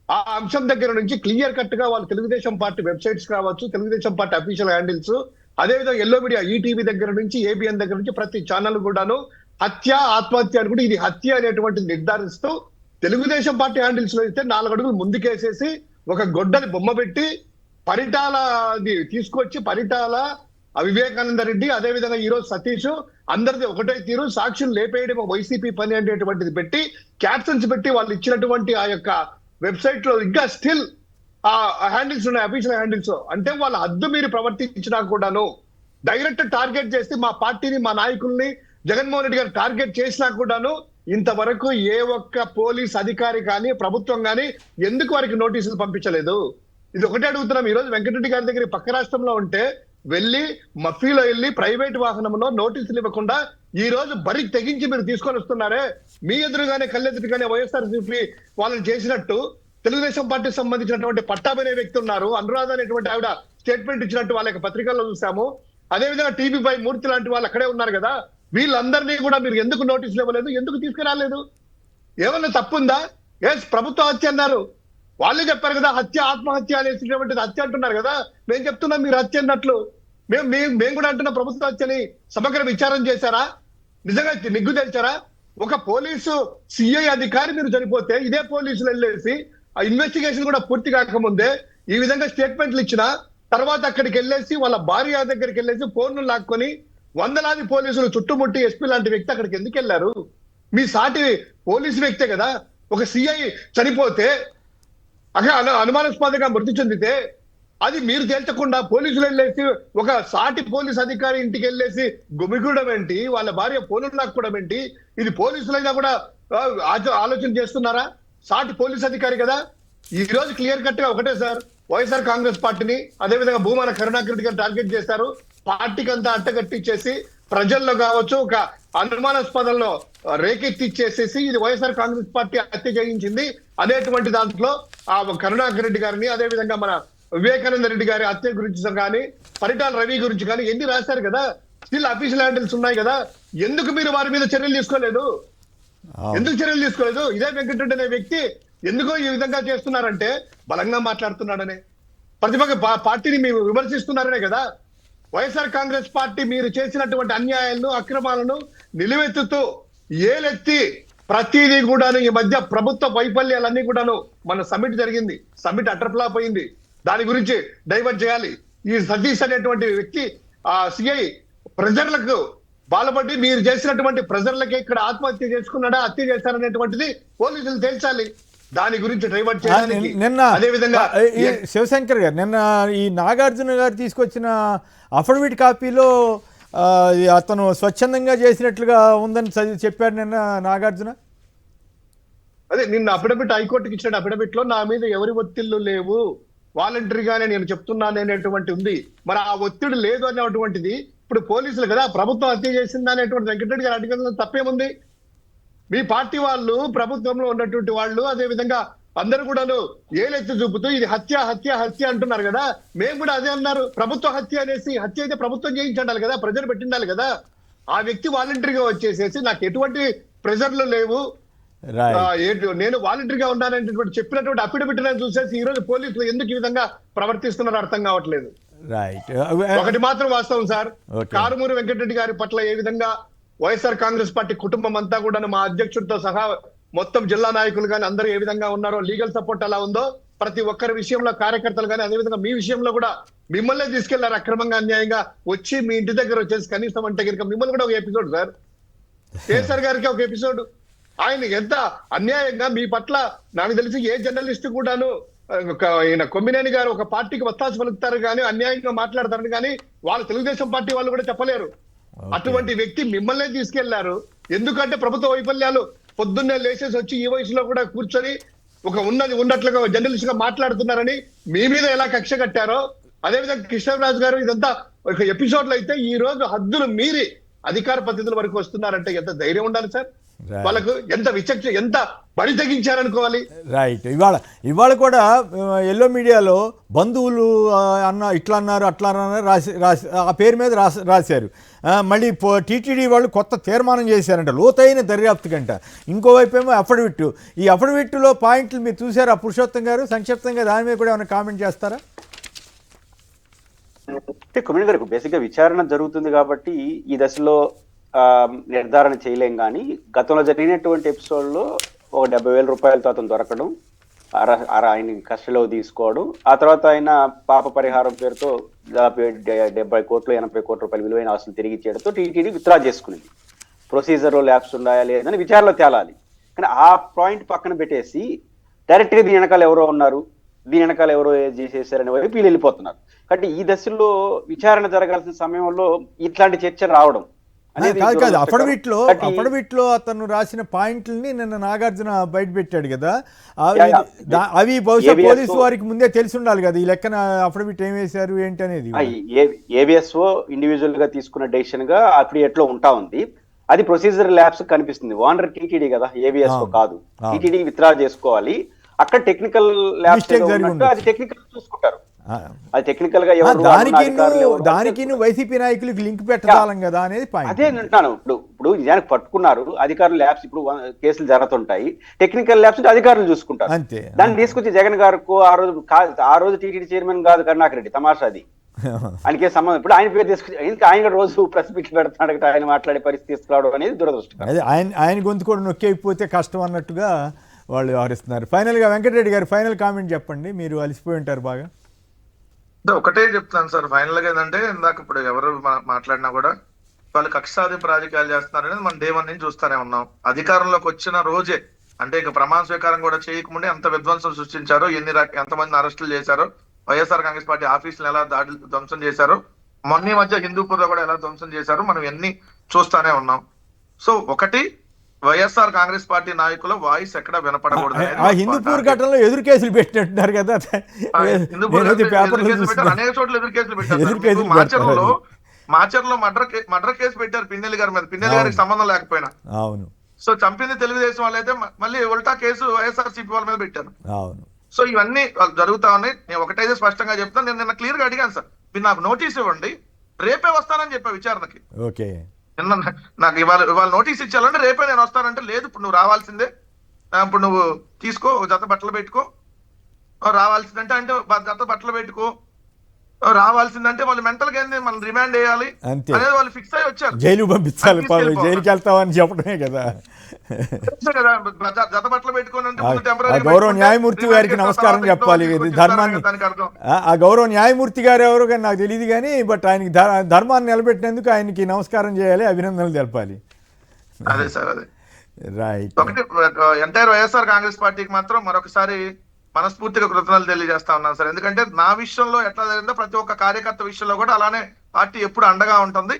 ఆ అంశం దగ్గర నుంచి క్లియర్ కట్ గా వాళ్ళు తెలుగుదేశం పార్టీ వెబ్సైట్స్ కావచ్చు, తెలుగుదేశం పార్టీ అఫీషియల్ హ్యాండిల్స్, అదేవిధంగా ఎల్లో మీడియా ఈటీవీ దగ్గర నుంచి, ఏబిఎన్ దగ్గర నుంచి ప్రతి ఛానల్ కూడాను ఆత్మహత్య అనుకుంటే ఇది హత్య అనేటువంటిది నిర్ధారిస్తూ తెలుగుదేశం పార్టీ హ్యాండిల్స్ లో అయితే 4 అడుగులు ముందుకేసేసి ఒక గొడ్డని బొమ్మ పెట్టి పరిటాల తీసుకొచ్చి పరిటాల వివేకానంద రెడ్డి, అదేవిధంగా ఈ రోజు సతీష్, అందరిది ఒకటే తీరు, సాక్షులు లేపేయడం వైసీపీ పని అనేటువంటిది పెట్టి క్యాప్షన్స్ పెట్టి వాళ్ళు ఇచ్చినటువంటి ఆ యొక్క వెబ్సైట్ లో ఇంకా స్టిల్ ఆ హ్యాండిల్స్ ఉన్నాయి, అఫీషియల్ హ్యాండిల్స్. అంటే వాళ్ళ హద్దు మీరు ప్రవర్తించినా కూడాను డైరెక్ట్ టార్గెట్ చేస్తే మా పార్టీని, మా నాయకుల్ని, జగన్మోహన్ రెడ్డి గారు టార్గెట్ చేసినా కూడాను ఇంతవరకు ఏ ఒక్క పోలీస్ అధికారి కానీ ప్రభుత్వం కానీ ఎందుకు వారికి నోటీసులు పంపించలేదు? ఇది ఒకటే అడుగుతున్నాం. ఈ రోజు వెంకటరెడ్డి గారి దగ్గర పక్క రాష్ట్రంలో ఉంటే వెళ్ళి మఫీలో వెళ్ళి ప్రైవేట్ వాహనంలో నోటీసులు ఇవ్వకుండా ఈ రోజు బరి తెగించి మీరు తీసుకొని వస్తున్నారే, మీ ఎదురుగానే కళ్ళెదురుగానే వైఎస్ఆర్సీపీ వాళ్ళని చేసినట్టు తెలుగుదేశం పార్టీకి సంబంధించినటువంటి పట్టాభి అనే వ్యక్తి ఉన్నారు, అనురాధ అనేటువంటి ఆవిడ స్టేట్మెంట్ ఇచ్చినట్టు వాళ్ళ పత్రికల్లో చూసాము. అదేవిధంగా టీవీ5 మూర్తి లాంటి వాళ్ళు అక్కడే ఉన్నారు కదా, వీళ్ళందరినీ కూడా మీరు ఎందుకు నోటీసులు ఇవ్వలేదు, ఎందుకు తీసుకురాలేదు? ఏమన్నా తప్పుందా? ప్రభుత్వ హత్య అన్నారు, వాళ్ళే చెప్పారు కదా హత్య, ఆత్మహత్య అనేటువంటిది హత్య అంటున్నారు కదా, మేము చెప్తున్నాం మీరు హత్య అన్నట్లు. మేము కూడా అంటున్న ప్రభుత్వ హత్యని సమగ్ర విచారణ చేశారా? నిజంగా నిగ్గు తెలిచారా? ఒక పోలీసు సిఐ అధికారి మీరు చనిపోతే ఇదే పోలీసులు వెళ్ళేసి ఆ ఇన్వెస్టిగేషన్ కూడా పూర్తి కాకముందే ఈ విధంగా స్టేట్మెంట్లు ఇచ్చిన తర్వాత అక్కడికి వెళ్ళేసి వాళ్ళ భార్య దగ్గరికి వెళ్ళేసి ఫోన్లు లాక్కొని వందలాది పోలీసులు చుట్టుముట్టి ఎస్పీ లాంటి వ్యక్తి అక్కడికి ఎందుకు వెళ్ళారు? మీ సాటి పోలీసు వ్యక్తే కదా. ఒక సిఐ చనిపోతే అక్కడ అనుమానాస్పదంగా మృతి చెందితే అది మీరు తేల్చకుండా పోలీసులు వెళ్ళేసి ఒక సాటి పోలీస్ అధికారి ఇంటికి వెళ్ళేసి గుమిగూడడం ఏంటి, వాళ్ళ భార్య ఫోన్లు లాక్కోవడం ఏంటి? ఇది పోలీసులైనా కూడా ఆలోచన చేస్తున్నారా? సాటి పోలీస్ అధికారి కదా. ఈ రోజు క్లియర్ కట్ గా ఒకటే సార్, వైఎస్ఆర్ కాంగ్రెస్ పార్టీని అదేవిధంగా భూమాన కరుణాకర్ రెడ్డి గారు టార్గెట్ చేశారు. పార్టీకి అంతా అట్టగట్టిచ్చేసి ప్రజల్లో కావచ్చు ఒక అనుమానాస్పదంలో రేకెత్తిచ్చేసేసి ఇది వైఎస్ఆర్ కాంగ్రెస్ పార్టీ హత్య చేయించింది అనేటువంటి దాంట్లో ఆ కరుణాకర్ రెడ్డి గారిని, అదేవిధంగా మన వివేకానంద రెడ్డి గారి హత్య గురించి కానీ, పరిటాల రవి గురించి కానీ ఎన్ని రాశారు కదా. స్టిల్ అఫీషియల్ హ్యాండిల్స్ ఉన్నాయి కదా, ఎందుకు మీరు వారి మీద చర్యలు తీసుకోలేదు? ఇదే వెంకటరెడ్డి అనే వ్యక్తి ఎందుకో ఈ విధంగా చేస్తున్నారంటే బలంగా మాట్లాడుతున్నాడనే, ప్రతిపక్ష పార్టీని మీరు విమర్శిస్తున్నారనే కదా. వైఎస్ఆర్ కాంగ్రెస్ పార్టీ మీరు చేసినటువంటి అన్యాయాలను, అక్రమాలను నిలువెత్తుతూ ఏలెత్తి ప్రతిదీ కూడాను ఈ మధ్య ప్రభుత్వ వైఫల్యాలన్నీ కూడాను, మన సమ్మిట్ జరిగింది, సమ్మిట్ అటర్ఫ్లాప్ అయింది, దాని గురించి డైవర్ట్ చేయాలి. ఈ సతీష్ అనేటువంటి వ్యక్తి ఆ సిఐ ప్రెజర్లకు బాలపడి మీరు చేసినటువంటి ప్రెజర్లకి ఇక్కడ ఆత్మహత్య చేసుకున్నాడా, హత్య చేశారనేటువంటిది పోలీసులు తేల్చాలి. దాని గురించి డైవర్ట్ చేయడానికి నిన్న అదేవిధంగా శివశంకర్ గారు నిన్న ఈ నాగార్జున గారు తీసుకొచ్చిన అఫిడవిట్ కాపీలో అతను స్వచ్ఛందంగా చేసినట్లుగా ఉందని చెప్పాడు నిన్న నాగార్జున. అదే నిన్న అఫిడవిట్ హైకోర్టుకి ఇచ్చిన అఫిడవిట్ లో నా మీద ఎవరి ఒత్తిళ్లు లేవు, వాలంటరీగానే నేను చెప్తున్నాను అనేటువంటి ఉంది. మరి ఆ ఒత్తిడి లేదు అనేటువంటిది ఇప్పుడు పోలీసులు కదా ప్రభుత్వం హత్య చేసింది అనేటువంటి వెంకటరెడ్డి గారు అడిగిన తప్పేముంది? మీ పార్టీ వాళ్ళు, ప్రభుత్వంలో ఉన్నటువంటి వాళ్ళు, అదే విధంగా అందరూ కూడాను ఏలెత్తి చూపుతూ ఇది హత్య హత్య హత్య అంటున్నారు కదా. మేము కూడా అదే అన్నారు, ప్రభుత్వ హత్య అనేసి, హత్య అయితే ప్రభుత్వం చేయించాలి కదా, ప్రజలు పెట్టిండాలి కదా. ఆ వ్యక్తి వాలంటరీగా వచ్చేసేసి నాకు ఎటువంటి ప్రెజర్లు లేవు, నేను వాలంటరీగా ఉన్నాననేటువంటి చెప్పినటువంటి అఫిడవిట్ చూసేసి ఈ రోజు పోలీసులు ఎందుకు ఈ విధంగా ప్రవర్తిస్తున్నారో అర్థం కావట్లేదు. ఒకటి మాత్రం వాస్తవం సార్, కారుమూరి వెంకటరెడ్డి గారి పట్ల ఏ విధంగా వైఎస్ఆర్ కాంగ్రెస్ పార్టీ కుటుంబం అంతా కూడా మా అధ్యక్షుడితో సహా మొత్తం జిల్లా నాయకులు కానీ అందరూ ఏ విధంగా ఉన్నారో, లీగల్ సపోర్ట్ ఎలా ఉందో ప్రతి ఒక్కరి విషయంలో కార్యకర్తలు కానీ అదేవిధంగా మీ విషయంలో కూడా మిమ్మల్ని తీసుకెళ్లారు అక్రమంగా అన్యాయంగా వచ్చి మీ ఇంటి దగ్గర వచ్చేసి కనీసం అంటే కనుక మిమ్మల్ని కూడా ఒక ఎపిసోడ్ సార్, కేసీఆర్ గారికి ఒక ఎపిసోడ్. ఆయన ఎంత అన్యాయంగా మీ పట్ల నాకు తెలిసి ఏ జర్నలిస్ట్ కూడాను ఈయన కొమ్మినేని గారు ఒక పార్టీకి వత్తాసు పలుకుతారు కానీ అన్యాయంగా మాట్లాడతారు కానీ వాళ్ళు తెలుగుదేశం పార్టీ వాళ్ళు కూడా చెప్పలేరు. అటువంటి వ్యక్తి మిమ్మల్నే తీసుకెళ్లారు. ఎందుకంటే ప్రభుత్వ వైఫల్యాలు పొద్దున్నే లేచేసి వచ్చి ఈ వయసులో కూడా కూర్చొని ఒక ఉన్నట్లుగా జర్నలిస్ట్ గా మాట్లాడుతున్నారని మీ మీద ఎలా కక్ష కట్టారో, అదేవిధంగా కృష్ణరాజు గారు ఇదంతా ఒక ఎపిసోడ్లు అయితే ఈ రోజు హద్దులు మీరి అధికార పద్ధతుల వరకు వస్తున్నారంటే ఎంత ధైర్యం ఉండాలి సార్, వాళ్ళకు ఎంత విచక్షణ, ఎంత బరి తగ్గించారనుకోవాలి. రైట్. ఇవాళ కూడా ఎల్లో మీడియాలో బంధువులు ఇట్లా అన్నారు అట్లా అన్నారు రాసి ఆ పేరు మీద రాశారు. మళ్ళీ టీటీడీ వాళ్ళు కొత్త తీర్మానం చేశారంట లోతైన దర్యాప్తు కంట. ఇంకోవైపు ఏమో అఫిడవిట్. ఈ అఫిడవిట్లో పాయింట్లు మీరు చూసారా పురుషోత్తం గారు? సంక్షిప్తంగా దాని మీద కూడా ఏమైనా కామెంట్ చేస్తారా? అంటే కొమ్మినేని గారు బేసిక్గా విచారణ జరుగుతుంది కాబట్టి ఈ దశలో నిర్ధారణ చేయలేం. కానీ గతంలో జరిగినటువంటి ఎపిసోడ్లో ఒక 70,000 రూపాయలతో అతను దొరకడం, ఆయన కస్టడీలో తీసుకోవడం, ఆ తర్వాత ఆయన పాప పరిహారం పేరుతో 70 కోట్లు 80 కోట్ల రూపాయల విలువైన ఆస్తులు తిరిగి ఇచ్చేయడంతో టీటీడీ విత్డ్రా చేసుకునేది. ప్రొసీజర్లో ల్యాబ్స్ ఉన్నాయా లేదని విచారణలో తేలాలి. కానీ ఆ పాయింట్ పక్కన పెట్టేసి డైరెక్ట్గా దీని వెనకాల ఎవరో ఉన్నారు, దీని వెనకాల ఎవరో చేసేసారనే వైపు వీళ్ళు వెళ్ళిపోతున్నారు. కాబట్టి ఈ దశలో విచారణ జరగాల్సిన సమయంలో ఇట్లాంటి చర్చ రావడం కాదు. అఫిడవిట్లో అతను రాసిన పాయింట్లని నిన్న నాగార్జున బయట పెట్టాడు కదా, అవి బహుశా పోలీసు వారికి ముందే తెలిసి ఉండాలి కదా ఈ లెక్కన అఫిడవిట్ ఏం వేశారు ఏంటి అనేది. ఏబిఎస్ఓ ఇండివిజువల్ గా తీసుకున్న డెసిషన్ గా అఫిడవిట్ లో ఉంటా ఉంది. అది ప్రొసీజర్ ల్యాబ్స్ కనిపిస్తుంది. ఓనర్ టీటీడీ కదా, ఏబిఎస్ఓ కాదు. టీటీడీ విత్డ్రా చేసుకోవాలి. అక్కడ టెక్నికల్ ల్యాబ్స్ అది టెక్నికల్ చూసుకుంటారు. అది టెక్నికల్ గా దానికి వైసీపీ నాయకులకు లింక్ పెట్టాలం కదా అనేది పాయింట్. అదే అంటున్నాను. ఇప్పుడు నిజానికి పట్టుకున్నారు అధికారులు, ల్యాబ్స్ ఇప్పుడు కేసులు జరుగుతుంటాయి, టెక్నికల్ ల్యాబ్స్ అధికారులు చూసుకుంటారు. అంతే. దాన్ని తీసుకొచ్చి జగన్ గారికి ఆ రోజు టీటీడీ చైర్మన్ కాదు కరుణాకర్ రెడ్డి, తమాషా అది. ఆయనకే సంబంధం. ఇప్పుడు ఆయన పేరు తీసుకొచ్చి ఆయన రోజు ప్రెస్ మీట్ పెడతాడు, ఆయన మాట్లాడే పరిస్థితి తీసుకురావడం అనేది దురదృష్టం. అదే ఆయన గొంతు కూడా నొక్కేయిపోతే కష్టం అన్నట్టుగా వాళ్ళు వ్యవహరిస్తున్నారు. ఫైనల్గా వెంకటరెడ్డి గారు ఫైనల్ కామెంట్ చెప్పండి, మీరు అలసిపోయి ఉంటారు బాగా. ఒకటే చెప్తాను సార్ ఫైనల్ గా ఏంటంటే, ఇందాక ఇప్పుడు ఎవరు మాట్లాడినా కూడా వాళ్ళు కక్ష సాధింపు రాజకీయాలు చేస్తున్నారనేది మనం డే 1 నుంచి చూస్తూనే ఉన్నాం. అధికారంలోకి వచ్చిన రోజే అంటే ఇక ప్రమాణ స్వీకారం కూడా చేయకముందే ఎంత విధ్వంసం సృష్టించారో, ఎంతమంది అరెస్టులు చేశారో, వైఎస్ఆర్ కాంగ్రెస్ పార్టీ ఆఫీసులు ఎలా ధ్వంసం చేశారో, మొన్న మధ్య హిందూపూర్ లో కూడా ఎలా ధ్వంసం చేశారో మనం ఎన్ని చూస్తానే ఉన్నాం. సో ఒకటి, వైఎస్ఆర్ కాంగ్రెస్ పార్టీ నాయకుల వాయిస్ ఎక్కడ వినపడకూడదు. హిందూపూర్ ఘటనలో ఎదురు కేసులు పెట్టినట్టున్నారు కదా, అనేక చోట్ల ఎదురు కేసులు పెట్టారు. మాచర్లో మర్డర్ కేసు పెట్టారు పిన్నెల్లి గారి మీద, పిన్నెల్లి గారికి సంబంధం లేకపోయినా. అవును. సో చంపింది తెలుగుదేశం వాళ్ళైతే మళ్ళీ ఉల్టా కేసు వైఎస్ఆర్సీపీ వాళ్ళ మీద పెట్టారు. అవును. సో ఇవన్నీ జరుగుతా ఉన్నాయి. నేను ఒకటైతే స్పష్టంగా చెప్తాను, నేను నిన్న క్లియర్ గా అడిగాను సార్, మీరు నాకు నోటీస్ ఇవ్వండి, రేపే వస్తానని చెప్పా విచారణకి. ఓకే. నిన్న నాకు ఇవాళ నోటీస్ ఇచ్చాలంటే రేపే నేను వస్తానంటే, లేదు ఇప్పుడు నువ్వు రావాల్సిందే, ఇప్పుడు నువ్వు తీసుకో జత బట్టలు పెట్టుకో, రావాల్సిందంటే అంటే జత బట్టలు పెట్టుకో, రావాల్సిందంటే వాళ్ళు మెంటల్ గా ఏంది మనం రిమాండ్ చేయాలి అనేది వాళ్ళు ఫిక్స్ అయ్యి వచ్చారు. జైలు పంపించాలి, జైలుకి వెళ్తామని చెప్పడమే కదా. జత బట్టలు పెట్టుకోని గౌరవ న్యాయమూర్తి గారికి నమస్కారం చెప్పాలి. ధర్మాన్ని, ఆ గౌరవ న్యాయమూర్తి గారు ఎవరు కానీ నాకు తెలియదు కానీ, బట్ ఆయనకి ధర్మాన్ని నిలబెట్టినందుకు ఆయనకి నమస్కారం చేయాలి, అభినందనలు తెలపాలి. అదే సార్, అదే రైట్. ఒకటి ఎంటైర్ వైఎస్ఆర్ కాంగ్రెస్ పార్టీకి మాత్రం మరొకసారి మనస్ఫూర్తిగా కృతజ్ఞతలు తెలియజేస్తా ఉన్నాను సార్. ఎందుకంటే నా విషయంలో ఎట్లా జరిగిందో ప్రతి ఒక్క కార్యకర్త విషయంలో కూడా అలానే పార్టీ ఎప్పుడు అండగా ఉంటుంది.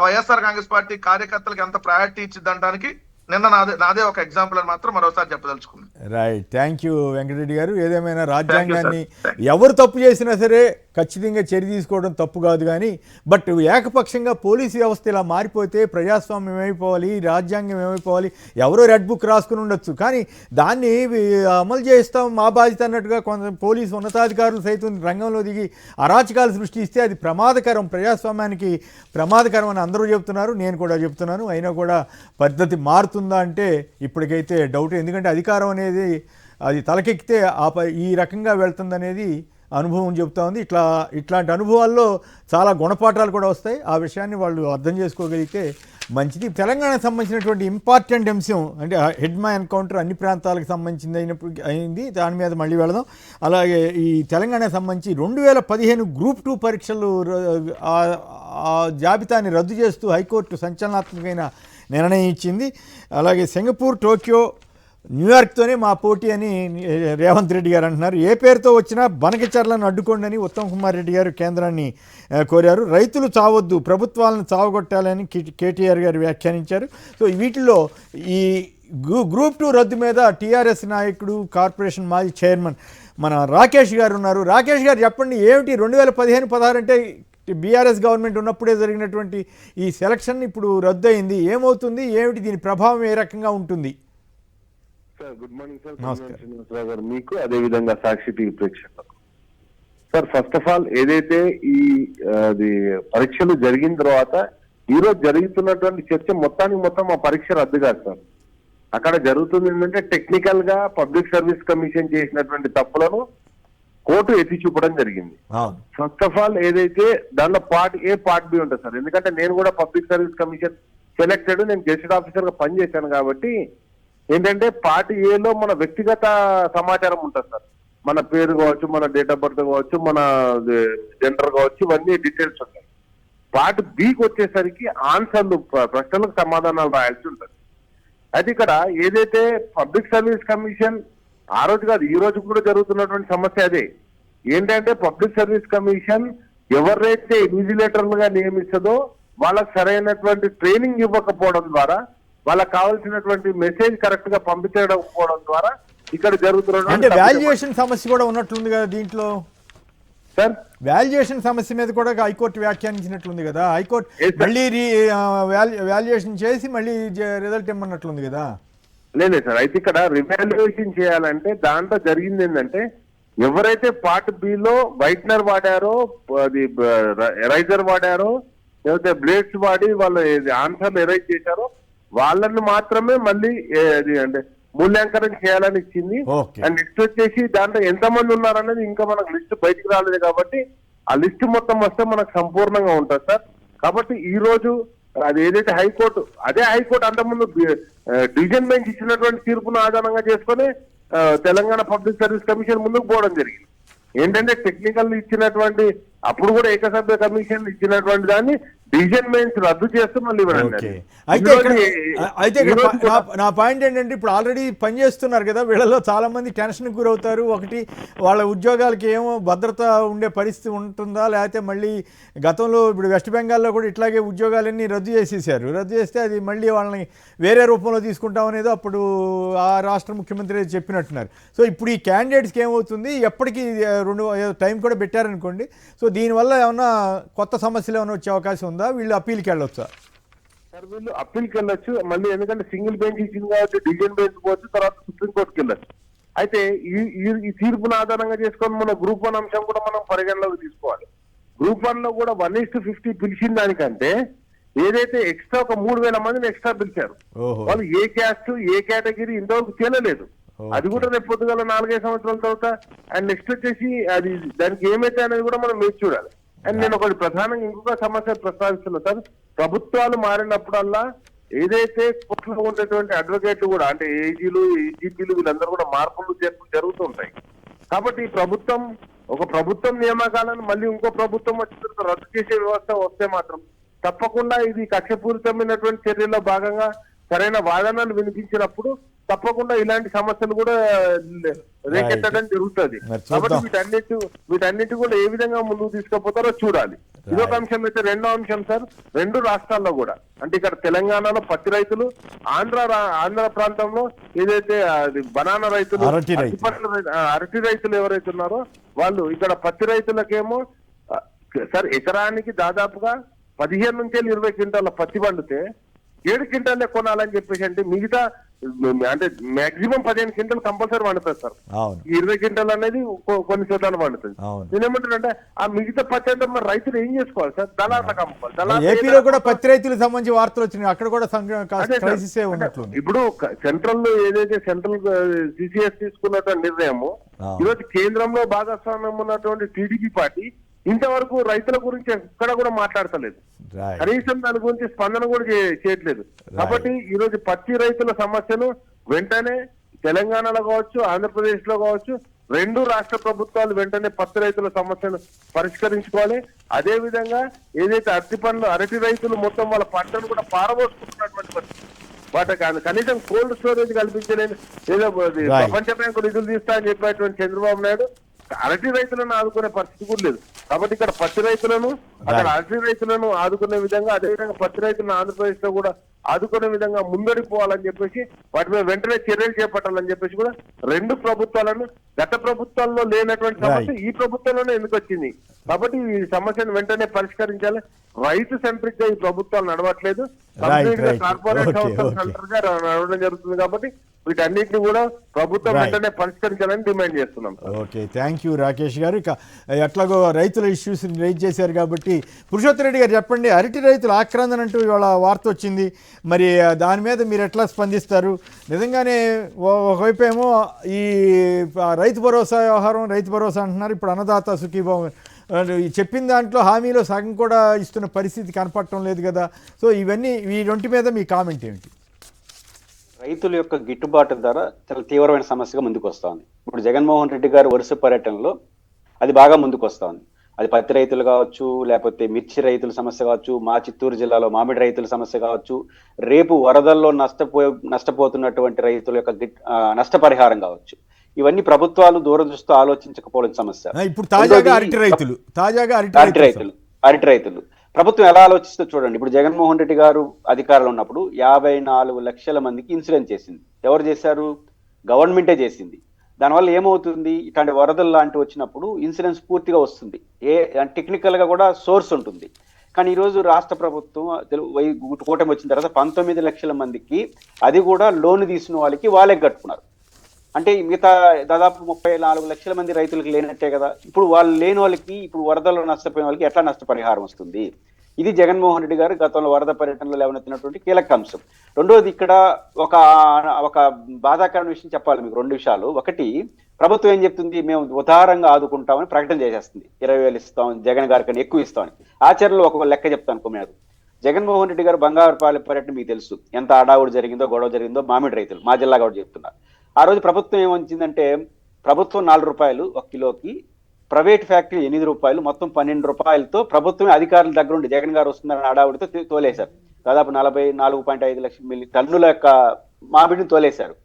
వైఎస్ఆర్ కాంగ్రెస్ పార్టీ కార్యకర్తలకు ఎంత ప్రయారిటీ ఇచ్చిద్దనడానికి నిన్న నాదే ఒక ఎగ్జాంపుల్ అని మాత్రం మరోసారి చెప్పదలుచుకున్నాను. రైట్. థ్యాంక్ యూ వెంకటరెడ్డి గారు. ఏదేమైనా రాజ్యాంగాన్ని ఎవరు తప్పు చేసినా సరే ఖచ్చితంగా చర్య తీసుకోవడం తప్పు కాదు. కానీ బట్ ఏకపక్షంగా పోలీసు వ్యవస్థ ఇలా మారిపోతే ప్రజాస్వామ్యం ఏమైపోవాలి, రాజ్యాంగం ఏమైపోవాలి, ఎవరో రెడ్ బుక్ రాసుకుని ఉండొచ్చు, కానీ దాన్ని అమలు చేస్తాం మా బాధ్యత అన్నట్టుగా కొంత పోలీసు ఉన్నతాధికారులు సైతం రంగంలో దిగి అరాచకాలు సృష్టిస్తే అది ప్రమాదకరం, ప్రజాస్వామ్యానికి ప్రమాదకరం అని అందరూ చెప్తున్నారు, నేను కూడా చెప్తున్నాను. అయినా కూడా పద్ధతి మారుతుందా అంటే ఇప్పటికైతే డౌట్. ఎందుకంటే అధికారం అనేది అది తలకెక్కితే ఈ రకంగా వెళ్తుందనేది అనుభవం చెబుతా ఉంది. ఇట్లాంటి అనుభవాల్లో చాలా గుణపాఠాలు కూడా వస్తాయి. ఆ విషయాన్ని వాళ్ళు అర్థం చేసుకోగలిగితే మంచిది. తెలంగాణకు సంబంధించినటువంటి ఇంపార్టెంట్ అంశం అంటే హెడ్మా ఎన్కౌంటర్ అన్ని ప్రాంతాలకు సంబంధించింది అయింది. దాని మీద మళ్ళీ వెళదాం. అలాగే ఈ తెలంగాణకు సంబంధించి 2015 గ్రూప్ 2 పరీక్షలు ఆ జాబితాని రద్దు చేస్తూ హైకోర్టు సంచలనాత్మకమైన నిర్ణయం ఇచ్చింది. అలాగే సింగపూర్, టోక్యో, న్యూయార్క్తోనే మా పోటీ అని రేవంత్ రెడ్డి గారు అంటున్నారు. ఏ పేరుతో వచ్చినా బనకచర్లను అడ్డుకోండి అని ఉత్తమ్ కుమార్ రెడ్డి గారు కేంద్రాన్ని కోరారు. రైతులు చావొద్దు, ప్రభుత్వాలను చావగొట్టాలని కేటీఆర్ గారు వ్యాఖ్యానించారు. సో వీటిల్లో ఈ గ్రూప్ 2 రద్దు మీద టీఆర్ఎస్ నాయకుడు, కార్పొరేషన్ మాజీ చైర్మన్ మన రాకేష్ గారు ఉన్నారు. రాకేష్ గారు చెప్పండి, ఏమిటి 2015-16 అంటే బీఆర్ఎస్ గవర్నమెంట్ ఉన్నప్పుడే జరిగినటువంటి ఈ సెలక్షన్ ఇప్పుడు రద్దు అయింది, ఏమవుతుంది, ఏమిటి దీని ప్రభావం ఏ రకంగా ఉంటుంది? Sir good morning sir. Srinivasarao గారు మీకు, అదే విధంగా సాక్షి టీవీ ప్రేక్షకులకు. సార్ ఫస్ట్ ఆఫ్ ఆల్ ఏదైతే ఈ పరీక్షలు జరిగిన తర్వాత ఈ రోజు జరుగుతున్నటువంటి చర్చ మొత్తం ఆ పరీక్ష రద్దు కాదు సార్. అక్కడ జరుగుతుంది ఏంటంటే టెక్నికల్ గా పబ్లిక్ సర్వీస్ కమిషన్ చేసినటువంటి తప్పులను కోర్టు ఎత్తి చూపడం జరిగింది. ఫస్ట్ ఆఫ్ ఆల్ ఏదైతే దానిలో పార్ట్ ఏ పార్ట్ బి ఉంటుంది సార్. ఎందుకంటే నేను కూడా పబ్లిక్ సర్వీస్ కమిషన్ సెలెక్టెడ్, నేను గెస్టెడ్ ఆఫీసర్ గా పనిచేశాను కాబట్టి ఏంటంటే పార్ట్ ఏలో మన వ్యక్తిగత సమాచారం ఉంటుంది సార్. మన పేరు కావచ్చు, మన డేట్ ఆఫ్ బర్త్ కావచ్చు, మన జెండర్ కావచ్చు, ఇవన్నీ డీటెయిల్స్ ఉంటాయి. పార్ట్ బికి వచ్చేసరికి ఆన్సర్లు, ప్రశ్నలకు సమాధానాలు రాయాల్సి ఉంటుంది. అయితే ఇక్కడ ఏదైతే పబ్లిక్ సర్వీస్ కమిషన్ ఆ రోజు కాదు ఈ రోజు కూడా జరుగుతున్నటువంటి సమస్య అదే. ఏంటంటే పబ్లిక్ సర్వీస్ కమిషన్ ఎవరైతే ఇన్విజిలేటర్లుగా నియమిస్తుందో వాళ్ళకి సరైనటువంటి ట్రైనింగ్ ఇవ్వకపోవడం ద్వారా, వాళ్ళకి కావాల్సినటువంటి మెసేజ్ కరెక్ట్ గా పంపించకపోవడం ద్వారా ఇక్కడ జరుగుతున్న అంటే వాల్యుయేషన్ సమస్య కూడా ఉన్నట్లుంది కదా దీంట్లో సార్. వాల్యుయేషన్ సమస్య మీద కూడా హైకోర్టు వ్యాఖ్యానించినట్లుంది కదా. హైకోర్టు మళ్ళీ వాల్యుయేషన్ చేసి మళ్ళీ రిజల్ట్ ఇమ్మన్నట్లుంది కదా. లేదు సార్, అయితే ఇక్కడ రివాల్యుయేషన్ చేయాలంటే దాంట్లో జరిగింది ఏంటంటే ఎవరైతే పార్ట్ బిలో వైట్నర్ వాడారో, అది ఎరైజర్ వాడారో, లేకపోతే బ్లేడ్స్ వాడి వాళ్ళు ఆన్సర్లు ఎరైజ్ చేశారో వాళ్ళని మాత్రమే మళ్ళీ అంటే మూల్యాంకనం చేయాలని ఇచ్చింది. అండ్ నెక్స్ట్ వచ్చేసి దాంట్లో ఎంతమంది ఉన్నారనేది ఇంకా మనకు లిస్ట్ బయటికి రాలేదు కాబట్టి ఆ లిస్ట్ మొత్తం వస్తే మనకు సంపూర్ణంగా ఉంటుంది సార్. కాబట్టి ఈ రోజు అది ఏదైతే హైకోర్టు, అదే హైకోర్టు అంతకుముందు డివిజన్ బెంచ్ ఇచ్చినటువంటి తీర్పును ఆధారంగా చేసుకొని తెలంగాణ పబ్లిక్ సర్వీస్ కమిషన్ ముందుకు పోవడం జరిగింది. ఏంటంటే టెక్నికల్ ఇచ్చినటువంటి అప్పుడు కూడా ఏకసభ్య కమిషన్ ఇచ్చినటువంటి దాన్ని డివిజన్ బెంచ్ రద్దు చేస్తూ మళ్ళీ అయితే నా పాయింట్ ఏంటంటే ఇప్పుడు ఆల్రెడీ పనిచేస్తున్నారు కదా, వీళ్ళలో చాలా మంది టెన్షన్కి గురవుతారు. ఒకటి వాళ్ళ ఉద్యోగాలకి ఏమో భద్రత ఉండే పరిస్థితి ఉంటుందా, లేకపోతే మళ్ళీ గతంలో ఇప్పుడు వెస్ట్ బెంగాల్లో కూడా ఇట్లాగే ఉద్యోగాలన్నీ రద్దు చేసేసారు. రద్దు చేస్తే అది మళ్ళీ వాళ్ళని వేరే రూపంలో తీసుకుంటామనేది అప్పుడు ఆ రాష్ట్ర ముఖ్యమంత్రి చెప్పినట్టున్నారు. సో ఇప్పుడు ఈ క్యాండిడేట్స్కి ఏమవుతుంది, ఎప్పటికీ 2 టైం కూడా పెట్టారనుకోండి. సో దీనివల్ల ఏమన్నా కొత్త సమస్యలు ఏమైనా వచ్చే అవకాశం ఉందా, వీళ్ళు అప్పీల్కి వెళ్ళొచ్చా? సార్ వీళ్ళు అప్పీల్కి వెళ్ళొచ్చు మళ్ళీ, ఎందుకంటే సింగిల్ బెంచ్ ఇచ్చింది కాబట్టి డివిజన్ బెంచ్ పోవచ్చు, తర్వాత సుప్రీంకోర్టుకి వెళ్ళొచ్చు. అయితే ఈ తీర్పును ఆధారంగా చేసుకొని మన గ్రూప్ 1 అంశం కూడా మనం పరిగణలోకి తీసుకోవాలి. గ్రూప్ 1 లో కూడా 1:50 పిలిచిన దానికంటే ఏదైతే ఎక్స్ట్రా ఒక 3,000 మందిని ఎక్స్ట్రా పిలిచారు. వాళ్ళు ఏ క్యాస్ట్ ఏ కేటగిరీ ఇంతవరకు చేయలేదు. అది కూడా రేపు పొద్దుగల 4-5 సంవత్సరాల తర్వాత అండ్ నెక్స్ట్ వచ్చేసి అది దానికి ఏమైతే అనేది కూడా మనం వేచి చూడాలి. అండ్ నేను ఒకటి ప్రధానంగా ఇంకొక సమస్య ప్రస్తావిస్తున్నా సార్. ప్రభుత్వాలు మారినప్పుడల్లా ఏదైతే కోర్టులో ఉండేటువంటి అడ్వకేట్లు కూడా అంటే ఏజీలు, ఈజీపీలు వీళ్ళందరూ కూడా మార్పులు జరుగుతుంటాయి. కాబట్టి ఈ ప్రభుత్వం ఒక ప్రభుత్వం నియామకాలను మళ్ళీ ఇంకో ప్రభుత్వం వచ్చిన రద్దు చేసే వ్యవస్థ వస్తే మాత్రం తప్పకుండా ఇది కక్షపూరితమైనటువంటి చర్యల్లో భాగంగా సరైన వాదనలు వినిపించినప్పుడు తప్పకుండా ఇలాంటి సమస్యలు కూడా రేకెత్తడం జరుగుతుంది. కాబట్టి వీటన్నిటి కూడా ఏ విధంగా ముందుకు తీసుకుపోతారో చూడాలి. ఇదొక అంశం. అయితే రెండో అంశం సార్, 2 రాష్ట్రాల్లో కూడా అంటే ఇక్కడ తెలంగాణలో పత్తి రైతులు, ఆంధ్ర ప్రాంతంలో ఏదైతే బనానా రైతులు, అరటి రైతులు ఎవరైతే ఉన్నారో వాళ్ళు ఇక్కడ పత్తి రైతులకేమో సార్ ఎకరానికి దాదాపుగా 15 నుంచి 20 క్వింటాల పత్తి పండితే 7 క్వింటాలే కొనాలని చెప్పేసి అంటే మిగతా అంటే మాక్సిమం 15 క్వింటాలు కంపల్సరీ పండుతుంది సార్. అవును 20 క్వింటాలు అనేది కొన్ని చోట్ల పండుతుంది. అవును. నేనేమంటానంటే ఆ మిగతా పత్తి అంటే మరి రైతులు ఏం చేసుకోవాలి సార్? దళార్లకు అమ్ముకోవాలి. ఏపీలో కూడా పత్తి రైతులకు సంబంధించి వార్తలు వచ్చినాయి, అక్కడ కూడా క్రైసిస్ ఉన్నట్లుంది. ఇప్పుడు సెంట్రల్ ఏదైతే సెంట్రల్ సిసిఎస్ తీసుకున్నటువంటి నిర్ణయము ఈరోజు కేంద్రంలో భాగస్వామ్యం ఉన్నటువంటి టీడీపీ పార్టీ ఇంతవరకు రైతుల గురించి ఎక్కడ కూడా మాట్లాడతలేదు, కనీసం దాని గురించి స్పందన కూడా చేయట్లేదు. కాబట్టి ఈరోజు పత్తి రైతుల సమస్యను వెంటనే తెలంగాణలో కావచ్చు, ఆంధ్రప్రదేశ్ లో కావచ్చు, 2 రాష్ట్ర ప్రభుత్వాలు వెంటనే పత్తి రైతుల సమస్యను పరిష్కరించుకోవాలి. అదే విధంగా ఏదైతే అరటి రైతులు మొత్తం వాళ్ళ పంటను కూడా పారబోసుకుంటున్నటువంటి పరిస్థితి, వాటి కనీసం కోల్డ్ స్టోరేజ్ కల్పించలేదు. ఏదో ప్రపంచ బ్యాంకు నిధులు తీస్తా అని చెప్పేటువంటి చంద్రబాబు నాయుడు అరటి రైతులను ఆదుకునే పరిస్థితి కూడా లేదు. కాబట్టి ఇక్కడ పత్తి రైతులను, అక్కడ అరటి రైతులను ఆదుకునే విధంగా, అదేవిధంగా పత్తి రైతులను ఆంధ్రప్రదేశ్ లో కూడా ఆదుకునే విధంగా ముందడిపోవాలని చెప్పేసి వాటి మీద వెంటనే చర్యలు చేపట్టాలని చెప్పేసి కూడా 2 ప్రభుత్వాలను, గత ప్రభుత్వాల్లో లేనటువంటి సమస్య ఈ ప్రభుత్వంలోనే ఎందుకు వచ్చింది. కాబట్టి ఈ సమస్యను వెంటనే పరిష్కరించాలి. రైతు సెంట్రిక్ గా ఈ ప్రభుత్వాలు నడవట్లేదు, కార్పొరేట్ సంస్థల సెంటర్ గా నడవడం జరుగుతుంది. కాబట్టి వీటన్నిటిని కూడా ప్రభుత్వం వెంటనే పరిష్కరించాలని డిమాండ్ చేస్తున్నాం. ఓకే, థ్యాంక్ యూ రాకేష్ గారు. ఇక ఎట్లాగో రైతుల ఇష్యూస్ రైజ్ చేశారు కాబట్టి పురుషోత్తమ రెడ్డి గారు చెప్పండి, అరటి రైతుల ఆక్రందన అంటూ ఇవాళ వార్త వచ్చింది, మరి దాని మీద మీరు ఎట్లా స్పందిస్తారు? నిజంగానే ఒకవైపు ఏమో ఈ రైతు భరోసా వ్యవహారం, రైతు భరోసా అంటున్నారు, ఇప్పుడు అన్నదాత సుఖీభావం చెప్పిన దాంట్లో హామీలో సగం కూడా ఇస్తున్న పరిస్థితి కనపడటం లేదు కదా. సో ఇవన్నీ వీటి మీద మీ కామెంట్ ఏమిటి? రైతుల యొక్క గిట్టుబాటు ధర చాలా తీవ్రమైన సమస్యగా ముందుకు వస్తూ ఉంది. ఇప్పుడు జగన్మోహన్ రెడ్డి గారు వరుస పర్యటనలో అది బాగా ముందుకు వస్తూ ఉంది. అది పత్తి రైతులు కావచ్చు, లేకపోతే మిర్చి రైతుల సమస్య కావచ్చు, మా చిత్తూరు జిల్లాలో మామిడి రైతుల సమస్య కావచ్చు, రేపు వరదల్లో నష్టపోతున్నటువంటి రైతుల యొక్క నష్టపరిహారం కావచ్చు, ఇవన్నీ ప్రభుత్వాలు దూరదృష్టితో ఆలోచించకపోవడం సమస్య. ఇప్పుడు తాజాగా అరటి రైతులు ప్రభుత్వం ఎలా ఆలోచిస్తుందో చూడండి. ఇప్పుడు జగన్మోహన్ రెడ్డి గారు అధికారంలో ఉన్నప్పుడు 54 లక్షల మందికి ఇన్సూరెన్స్ చేసింది. ఎవరు చేశారు? గవర్నమెంటే చేసింది. దానివల్ల ఏమవుతుంది, ఇట్లాంటి వరదలు లాంటివి వచ్చినప్పుడు ఇన్సూరెన్స్ పూర్తిగా వస్తుంది, టెక్నికల్ గా కూడా సోర్స్ ఉంటుంది. కానీ ఈరోజు రాష్ట్ర ప్రభుత్వం కూటమి వచ్చిన తర్వాత 19 లక్షల మందికి అది కూడా లోన్ తీసిన వాళ్ళకి వాళ్ళే కట్టుకున్నారు. అంటే మిగతా దాదాపు 34 లక్షల మంది రైతులకు లేనట్టే కదా. ఇప్పుడు వాళ్ళు లేని వాళ్ళకి, ఇప్పుడు వరదల్లో నష్టపోయిన వాళ్ళకి ఎట్లా నష్టపరిహారం వస్తుంది? ఇది జగన్మోహన్ రెడ్డి గారు గతంలో వరద పర్యటనలో లేవనెత్తినటువంటి కీలక అంశం. రెండోది, ఇక్కడ ఒక బాధాకరమైన విషయం చెప్పాలి మీకు. 2 విషయాలు. ఒకటి, ప్రభుత్వం ఏం చెప్తుంది, మేము ఉదారంగా ఆదుకుంటామని ప్రకటన చేసేస్తుంది. 20,000 ఇస్తాం, జగన్ గారి కన్నా ఎక్కువ ఇస్తామని. ఆచరణలో ఒక లెక్క చెప్తాను కొమ్మినారు. జగన్మోహన్ రెడ్డి గారు బంగారుపాలెం పర్యటన మీకు తెలుసు, ఎంత అడావుడు జరిగిందో, గొడవ జరిగిందో. మామిడి రైతులు మా జిల్లా కూడా చెప్తున్నారు. ఆ రోజు ప్రభుత్వం ఏమొచ్చిందంటే, ప్రభుత్వం 4 రూపాయలు 1 కిలోకి, ప్రైవేట్ ఫ్యాక్టరీ 8 రూపాయలు, మొత్తం 12 రూపాయలతో ప్రభుత్వమే అధికారుల దగ్గర ఉండి జగన్ గారు వస్తున్నారని ఆడావిడితో తోలేశారు. దాదాపు 44.5 లక్షల టన్నుల యొక్క మామిడిని తోలేశారు.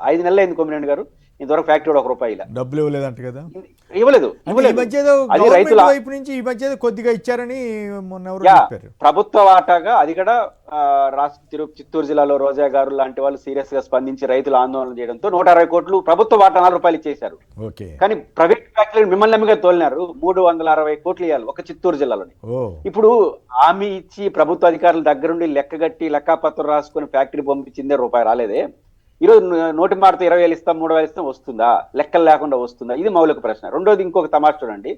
5 నెలలు అయింది కొమ్మినేని గారు, ఇంతవరకు ఫ్యాక్టరీ కూడా 1 రూపాయి డబ్బులు ఇవ్వలేదంట కదా. ఇవ్వలేదు. అది రైతుల వైపు నుంచి ఈ మధ్య కొద్దిగా ఇచ్చారని మొన్న ఎవరు చెప్పారు. ప్రభుత్వ వాటాగా అది కూడా చిత్తూరు జిల్లాలో రోజా గారు లాంటి వాళ్ళు సీరియస్ గా స్పందించి రైతులు ఆందోళన చేయడంతో 160 కోట్లు ప్రభుత్వ వాటా 4 రూపాయలు ఇచ్చేశారు. కానీ ప్రైవేట్ ఫ్యాక్టరీ మిమ్మల్ని నమ్మిగా తోలినారు. 360 కోట్లు ఇవ్వాలి ఒక చిత్తూరు జిల్లాలోని. ఇప్పుడు హామీ ఇచ్చి ప్రభుత్వ అధికారుల దగ్గరుండి లెక్కగట్టి లెక్కాపత్రం రాసుకుని ఫ్యాక్టరీ పంపించిందే రూపాయి రాలేదే. ఈరోజు నోటి మాటతో 20,000 ఇస్తాం, 3,000 ఇస్తాం, వస్తుందా? లెక్కలు లేకుండా వస్తుందా? ఇది మౌలిక ప్రశ్న. రెండోది, ఇంకొక తమాషా చూడండి,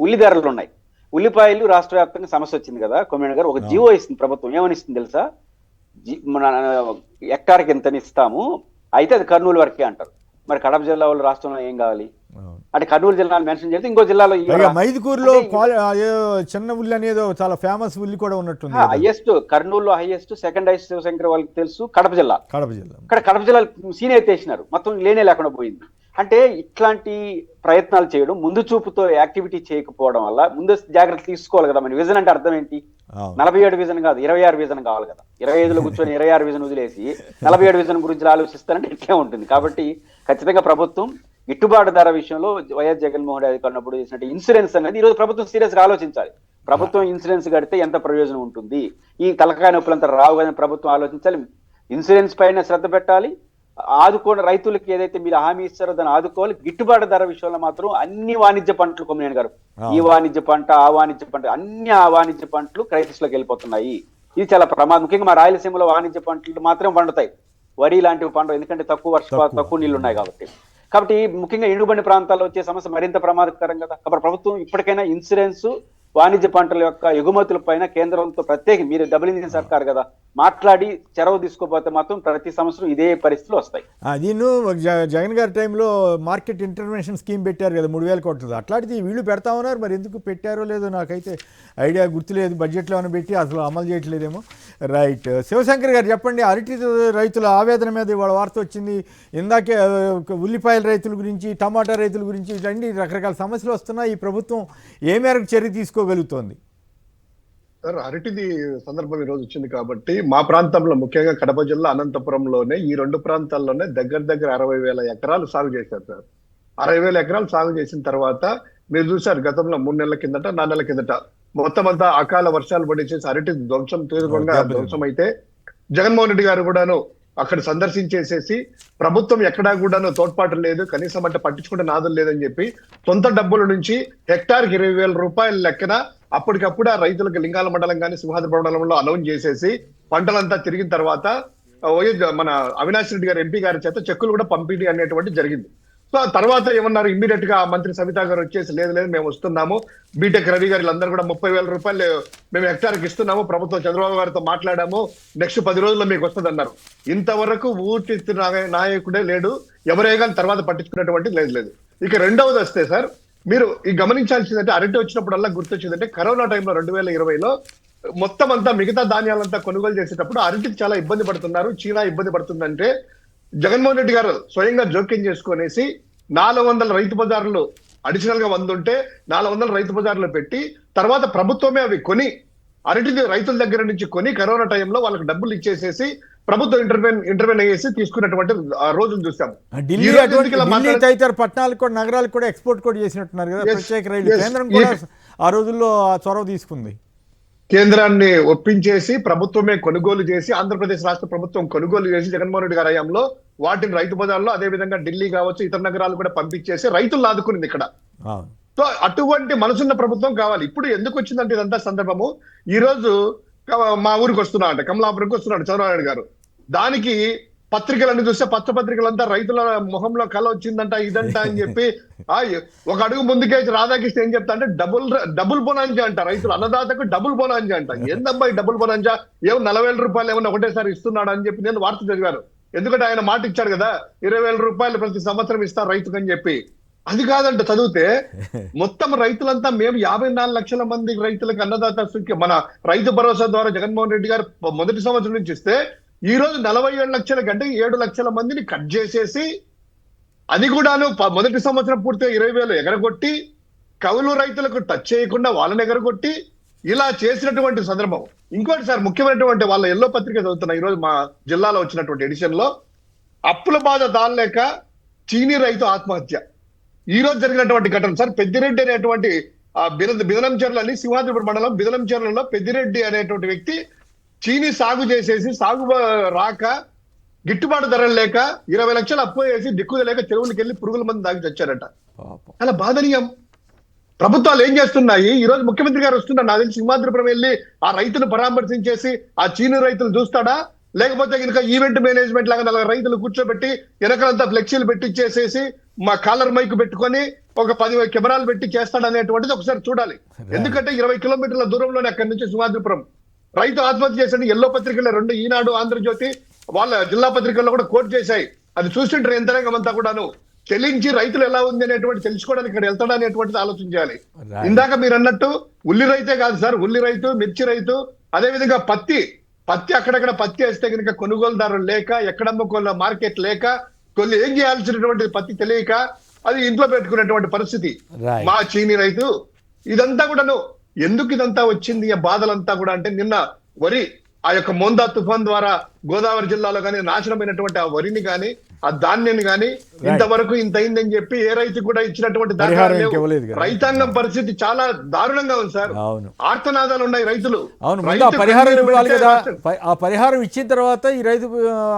ఉల్లి ధరలు ఉన్నాయి. ఉల్లిపాయలు రాష్ట్ర వ్యాప్తంగా సమస్య వచ్చింది కదా. కొమ్మినేని గారు ఒక జీవో ఇస్తుంది ప్రభుత్వం. ఏమని ఇస్తుంది తెలుసా? మన హెక్టార్కి ఎంతని ఇస్తాము, అయితే అది కర్నూలు వరకే అంటారు. మరి కడప జిల్లా వాళ్ళు రాష్ట్రంలో ఏం కావాలి అంటే కర్నూలు జిల్లాను మెన్షన్ చేస్తే ఇంకో జిల్లాలో మైదుకూరులో చిన్న ఉల్లి అనేది చాలా ఫేమస్ ఉల్లి కూడా ఉన్నట్టుంది. హైయెస్ట్ కర్నూలులో హైయెస్ట్, సెకండ్ హైయెస్ట్ శివశంకర్ వాళ్ళకి తెలుసు కడప జిల్లా. ఇక్కడ కడప జిల్లా సీన్ ఎత్తేసినారు, మొత్తం లేనే లేకుండా పోయింది. అంటే ఇట్లాంటి ప్రయత్నాలు చేయడం, ముందు చూపుతో యాక్టివిటీ చేయకపోవడం వల్ల ముందు జాగ్రత్త తీసుకోవాలి కదా. మన విజన్ అంటే అర్థం ఏంటి? 47 విజన్ కాదు, 26 విజన్ కావాలి కదా. 25లో కూర్చొని 26 విజన్ వదిలేసి 47 విజన్ గురించి ఆలోచిస్తారంటే ఇట్లే ఉంటుంది. కాబట్టి ఖచ్చితంగా ప్రభుత్వం గిట్టుబాటు ధర విషయంలో వైఎస్ జగన్మోహన్ రెడ్డి అధికారున్నప్పుడు చేసినట్టు ఇన్సూరెన్స్ అనేది ఈరోజు ప్రభుత్వం సీరియస్ గా ఆలోచించాలి. ప్రభుత్వం ఇన్సూరెన్స్ కడితే ఎంత ప్రయోజనం ఉంటుంది, ఈ తలకాయ నొప్పులంతా రావు కదా ప్రభుత్వం ఆలోచించాలి. ఇన్సూరెన్స్ పైన శ్రద్ధ పెట్టాలి, ఆదుకోని రైతులకి ఏదైతే మీరు హామీ ఇస్తారో దాన్ని ఆదుకోవాలి. గిట్టుబాటు ధర విషయంలో మాత్రం అన్ని వాణిజ్య పంటలు కొమ్మినేని గారు, ఈ వాణిజ్య పంట ఆ వాణిజ్య పంట అన్ని ఆ వాణిజ్య పంటలు క్రైసిస్లోకి వెళ్ళిపోతున్నాయి. ఇది చాలా ప్రమాదం. ముఖ్యంగా మా రాయలసీమలో వాణిజ్య పంటలు మాత్రం పండుతాయి, వరి లాంటివి పండు, ఎందుకంటే తక్కువ నీళ్లు ఉన్నాయి కాబట్టి ముఖ్యంగా ఎండుబండి ప్రాంతాల్లో వచ్చే సమస్య మరింత ప్రమాదకరం కదా. కాబట్టి ప్రభుత్వం ఇప్పటికైనా ఇన్సూరెన్స్ వాణిజ్య పంటల యొక్క ఎగుమతుల పైన కేంద్రంతో ప్రత్యేక, మీరు డబుల్ ఇంజిన్ సర్కార్ కదా, మాట్లాడి చొరవ తీసుకోపోతే మాత్రం ప్రతి సంవత్సరం ఇదే పరిస్థితులు వస్తాయి. దీన్ని జగన్ గారి టైంలో మార్కెట్ ఇంటర్వెన్షన్ స్కీమ్ పెట్టారు కదా 3,000 కోట్లు, అట్లాంటిది వీళ్ళు పెడతా ఉన్నారు. మరి ఎందుకు పెట్టారో లేదో నాకైతే ఐడియా గుర్తులేదు. బడ్జెట్లో ఏమైనా పెట్టి అసలు అమలు చేయట్లేదేమో. రైట్, శివశంకర్ గారు చెప్పండి. అరటి రైతుల ఆవేదన మీద ఇవాళ వార్త వచ్చింది. ఇందాకే ఉల్లిపాయల రైతుల గురించి, టమాటా రైతుల గురించి ఇట్లాంటి రకరకాల సమస్యలు వస్తున్నాయి. ఈ ప్రభుత్వం ఏ మేరకు చర్య తీసుకోగలుగుతోంది? సార్, అరటిది సందర్భం ఈ రోజు వచ్చింది కాబట్టి మా ప్రాంతంలో ముఖ్యంగా కడప జిల్లా అనంతపురంలోనే ఈ 2 ప్రాంతాల్లోనే దగ్గర 60,000 ఎకరాలు సాగు చేశారు సార్. 60,000 ఎకరాలు సాగు చేసిన తర్వాత మీరు చూసారు గతంలో 3 నెలల కిందట 4 నెలల కిందట మొత్తం అంతా అకాల వర్షాలు పడిచేసి అరటి ధ్వంసం అయితే జగన్మోహన్ రెడ్డి గారు కూడాను అక్కడ సందర్శించేసేసి ప్రభుత్వం ఎక్కడా కూడాను తోడ్పాటు లేదు, కనీసం అంటే పట్టించుకుంటే నాదులు లేదని చెప్పి సొంత డబ్బుల నుంచి హెక్టార్కి 20,000 రూపాయల లెక్కన అప్పటికప్పుడు ఆ రైతులకు లింగాల మండలం కానీ సింహాద్రి మండలంలో అనౌన్స్ చేసేసి పంటలంతా తిరిగిన తర్వాత మన అవినాష్ రెడ్డి గారు ఎంపీ గారి చేత చెక్కులు కూడా పంపిణీ అనేటువంటి జరిగింది. సో ఆ తర్వాత ఏమన్నారు, ఇమ్మీడియట్ గా మంత్రి సవితా గారు వచ్చేసి లేదు మేము వస్తున్నాము, బీటెక్ రవి గారు అందరూ కూడా 30,000 రూపాయలు మేము హెక్టార్కి ఇస్తున్నాము, ప్రభుత్వం చంద్రబాబు గారితో మాట్లాడాము, నెక్స్ట్ 10 రోజుల్లో మీకు వస్తుంది అన్నారు. ఇంతవరకు ఊటి నాయకుడే లేడు, ఎవరే కానీ తర్వాత పట్టించుకున్నటువంటి లేదు. ఇక రెండవది వస్తే సార్, మీరు ఈ గమనించాల్సిందంటే అరటి వచ్చినప్పుడల్లా గుర్తొచ్చిందంటే కరోనా టైంలో 2020లో మొత్తం అంతా మిగతా ధాన్యాలంతా కొనుగోలు చేసేటప్పుడు అరటికి చాలా ఇబ్బంది పడుతున్నారు. చీనా ఇబ్బంది పడుతుందంటే జగన్మోహన్ రెడ్డి గారు స్వయంగా జోక్యం చేసుకునేసి 400 రైతు బజార్లు అడిషనల్ గా 100 ఉంటే 400 రైతు బజార్లు పెట్టి తర్వాత ప్రభుత్వమే అవి కొని అరటి రైతుల దగ్గర నుంచి కొని కరోనా టైంలో వాళ్ళకి డబ్బులు ఇచ్చేసేసి ప్రభుత్వం ఇంటర్వెన్ అయ్యేసి తీసుకున్నటువంటి రోజులు చూసాం. ఢిల్లీ తదితర పట్టణాలకు కూడా నగరాలకు కూడా ఎక్స్పోర్ట్ కూడా చేసినట్టున్నారు కదా ప్రత్యేక రైలు. కేంద్రం కూడా ఆ రోజుల్లో చొరవ తీసుకుంది. కేంద్రాన్ని ఒప్పించేసి ప్రభుత్వమే కొనుగోలు చేసి ఆంధ్రప్రదేశ్ రాష్ట్ర ప్రభుత్వం కొనుగోలు చేసి జగన్మోహన్ రెడ్డి గారి హయాంలో వాటిని రైతు బజార్లో అదే విధంగా ఢిల్లీ కావచ్చు ఇతర నగరాలు కూడా పంపించేసి రైతులు ఆదుకునింది ఇక్కడ. సో అటువంటి మనసున్న ప్రభుత్వం కావాలి. ఇప్పుడు ఎందుకు వచ్చిందంటే ఇదంతా సందర్భము, ఈ రోజు మా ఊరికి వస్తున్నా అంటే కమలాపురంకి వస్తున్నాడు చంద్రబాబు నాయుడు గారు, దానికి పత్రికలన్నీ చూస్తే పత్రికలంతా రైతుల మొహంలో కళ వచ్చిందంట ఇదంట అని చెప్పి ఒక అడుగు ముందుకేసి రాధాకృష్ణ ఏం చెప్తా అంటే డబుల్ బోనాంజా అంట, రైతులు అన్నదాతకు డబుల్ బోనాంజా అంట. ఏందబ్బాయి డబుల్ బోనాంజా, ఏమో 40,000 రూపాయలు ఏమన్నా ఒకటేసారి ఇస్తున్నాడు అని చెప్పి నేను వార్త చదివాను. ఎందుకంటే ఆయన మాట ఇచ్చాడు కదా 20,000 రూపాయలు ప్రతి సంవత్సరం ఇస్తారు రైతుకు అని చెప్పి. అది కాదంట చదివితే మొత్తం రైతులంతా మేము 54 లక్షల మంది రైతులకు అన్నదాత మన రైతు భరోసా ద్వారా జగన్మోహన్ రెడ్డి గారు మొదటి సంవత్సరం నుంచి ఇస్తే ఈ రోజు 47 లక్షల కంటే 7 లక్షల మందిని కట్ చేసేసి అది కూడాను మొదటి సంవత్సరం పూర్తిగా 20,000 ఎగరగొట్టి కౌలు రైతులకు టచ్ చేయకుండా వాళ్ళని ఎగరగొట్టి ఇలా చేసినటువంటి సందర్భం. ఇంకోటి సార్, ముఖ్యమైనటువంటి వాళ్ళ ఎల్లో పత్రిక చదువుతున్నా ఈ రోజు మా జిల్లాలో వచ్చినటువంటి ఎడిషన్ లో అప్పుల బాధ దాల్లేక చీనీ రైతు ఆత్మహత్య. ఈ రోజు జరిగినటువంటి ఘటన సార్, పెద్దిరెడ్డి అనేటువంటి బిదలంచెర్లని సింహాద్రి మండలం బిదలంచెర్లలో పెద్దిరెడ్డి అనేటువంటి వ్యక్తి చీనీ సాగు చేసేసి సాగు రాక గిట్టుబాటు ధరలు లేక 20 లక్షలు అప్పు చేసి దిక్కు లేక చెరువులకు వెళ్ళి పురుగుల మంది దాగి చచ్చారట. అలా బాధనీయం. ప్రభుత్వాలు ఏం చేస్తున్నాయి? ఈ రోజు ముఖ్యమంత్రి గారు వస్తున్నారు, నాకు తెలిసి సింహాద్రిపురం వెళ్ళి ఆ రైతును పరామర్శించేసి ఆ చీనీ రైతులు చూస్తాడా, లేకపోతే కనుక ఈవెంట్ మేనేజ్మెంట్ లాగా 40 రైతులు కూర్చోబెట్టి వెనకలంతా ఫ్లెక్సీలు పెట్టించేసేసి మా కాలర్ మైక్ పెట్టుకొని ఒక 10 కెమెరాలు పెట్టి చేస్తాడనేటువంటిది ఒకసారి చూడాలి. ఎందుకంటే 20 కిలోమీటర్ల దూరంలోనే అక్కడి నుంచి సింహాద్రిపురం రైతు ఆత్మహత్య చేసిన ఎల్లో పత్రికల్లో 2 ఈనాడు ఆంధ్రజ్యోతి వాళ్ళ జిల్లా పత్రికల్లో కూడా కోట్ చేశాయి. అది చూస్తుంటారు యంత్రాంగం అంతా కూడాను చెల్లించి రైతులు ఎలా ఉంది అనేటువంటి తెలుసుకోవడానికి ఇక్కడ వెళ్తాడు అనేటువంటిది ఆలోచించాలి. ఇందాక మీరు అన్నట్టు ఉల్లి రైతే కాదు సార్, ఉల్లి రైతు, మిర్చి రైతు, అదే విధంగా పత్తి అక్కడక్కడ పత్తి వేస్తే కనుక కొనుగోలుదారులు లేక ఎక్కడ అమ్ముకోవాలో మార్కెట్ లేక కొన్ని ఏం చేయాల్సినటువంటి పత్తి తెలియక అది ఇంట్లో పెట్టుకునేటువంటి పరిస్థితి. మా చీనీ రైతు ఇదంతా కూడాను ఎందుకు ఇదంతా వచ్చింది ఆ బాధలంతా కూడా అంటే నిన్న వరి ఆ యొక్క మోందా తుఫాన్ ద్వారా గోదావరి జిల్లాలో కానీ నాశనమైనటువంటి ఆ వరిని కానీ ఆ ధాన్యాన్ని కానీ ఇంతవరకు ఇంత అయిందని చెప్పి ఏ రైతు కూడా ఇచ్చినటువంటి పరిహారం దాఖలాలు లేవు. ఇంకివ్వలేదు కదా. రైతాంగం పరిస్థితి చాలా దారుణంగా ఉంది సార్. అవును ఆర్తనాదాలు ఉన్నాయి రైతులు. అవును, ముందు ఆ రైతు పరిహారం కన్నీరు ఇవ్వాలి పెడితే కదా. రాష్ట్రం- ఆ పరిహారం ఇచ్చిన తర్వాత ఈ రైతు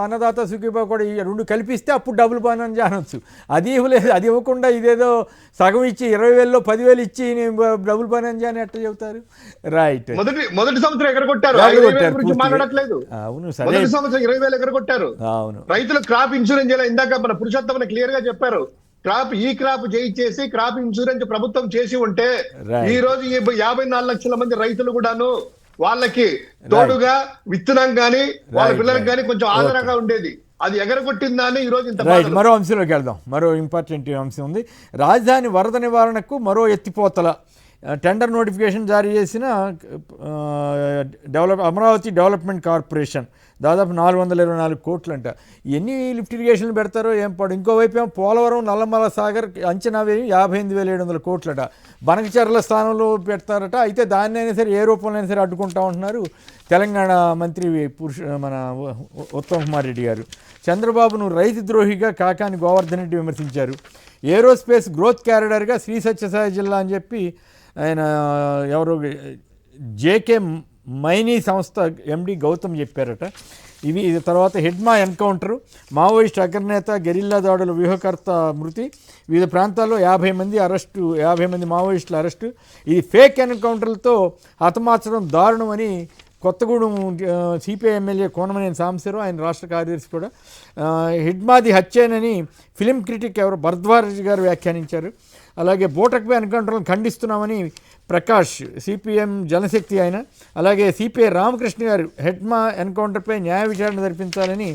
అన్నదాత సుఖీభా కూడా ఈ రెండు కల్పిస్తే అప్పుడు డబ్బులు పని అనొచ్చు. అది ఇవ్వలేదు, అది ఇవ్వకుండా ఇదేదో సగం ఇచ్చి 20,000లో 10,000 ఇచ్చి నేను డబ్బులు పని అని ఎట్లా చెబుతారు? రైట్, మొదటి సంవత్సరం ఎగరగొట్టారు. ఎగరగొట్టారు 20,000 గురించి పూర్తిగా. మాట్లాడట్లేదు. అవును సరే, మొదటి సంవత్సరం 20,000 ఎగరగొట్టారు. అవును రైతులు క్రాప్ ఇన్సూరెన్స్ చేయాలి. ఇందాక మన పురుషోత్తమని క్లియర్ గా చెప్పారు. క్రాప్ చేయించేసి క్రాప్ ఇన్సూరెన్స్ ప్రభుత్వం చేసి ఉంటే Right. ఈ రోజు ఈ 54 లక్షల మంది రైతులు కూడాను వాళ్ళకి తోడుగా విత్తనం గాని వాళ్ళ Right, పిల్లలకి right. గాని కొంచెం ఆదరంగా ఉండేది. అది ఎగరగొట్టిందా అని ఈ రోజు ఇంత రైట్, బాధలు. మరో అంశంలోకి వెళ్దాం. మరో ఇంపార్టెంట్ అంశం ఉంది. రాజధాని వరద నివారణకు మరో ఎత్తిపోతల టెండర్ నోటిఫికేషన్ జారీ చేసిన అమరావతి డెవలప్మెంట్ కార్పొరేషన్ దాదాపు 424 కోట్లంట. ఎన్ని లిఫ్ట్ ఇరిగేషన్లు పెడతారో ఏం పాడు. ఇంకోవైపు ఏమో పోలవరం నల్లమల సాగర్ అంచనా వేయి 58,700 కోట్లట. బనకచర్ల స్థానంలో పెడతారట. అయితే దాన్ని అయినా సరే ఏ రూపంలో అయినా సరే అడ్డుకుంటా ఉంటున్నారు తెలంగాణ మంత్రి మన ఉత్తమ్ కుమార్ రెడ్డి గారు. చంద్రబాబును రైతు ద్రోహిగా కాకాని గోవర్ధన్ రెడ్డి విమర్శించారు. ఏరోస్పేస్ గ్రోత్ క్యారిడర్గా శ్రీ సత్యసాయి జిల్లా అని చెప్పి ఆయన ఎవరు జేకే మైనీ సంస్థ ఎండి గౌతమ్ చెప్పారట. ఇది తర్వాత హెడ్మా ఎన్కౌంటరు, మావోయిస్ట్ అగ్రనేత గెరిల్లా దాడుల వ్యూహకర్త మృతి, వివిధ ప్రాంతాల్లో 50 మంది మావోయిస్టుల అరెస్టు. ఇది ఫేక్ ఎన్కౌంటర్లతో హతమార్చడం దారుణమని కొత్తగూడెం సిపిఐ ఎమ్మెల్యే కోనమనేని సాంబశివరావు, ఆయన రాష్ట్ర కార్యదర్శి కూడా హిడ్మాది హత్యేనని ఫిలిం క్రిటిక్ ఎవరు భరద్వాజ్ గారు వ్యాఖ్యానించారు. అలాగే బోటక్పై ఎన్కౌంటర్లను ఖండిస్తున్నామని ప్రకాష్ సిపిఎం జనశక్తి ఆయన, అలాగే సిపిఐ రామకృష్ణ గారు హెడ్మా ఎన్కౌంటర్పై న్యాయ విచారణ జరిపించాలని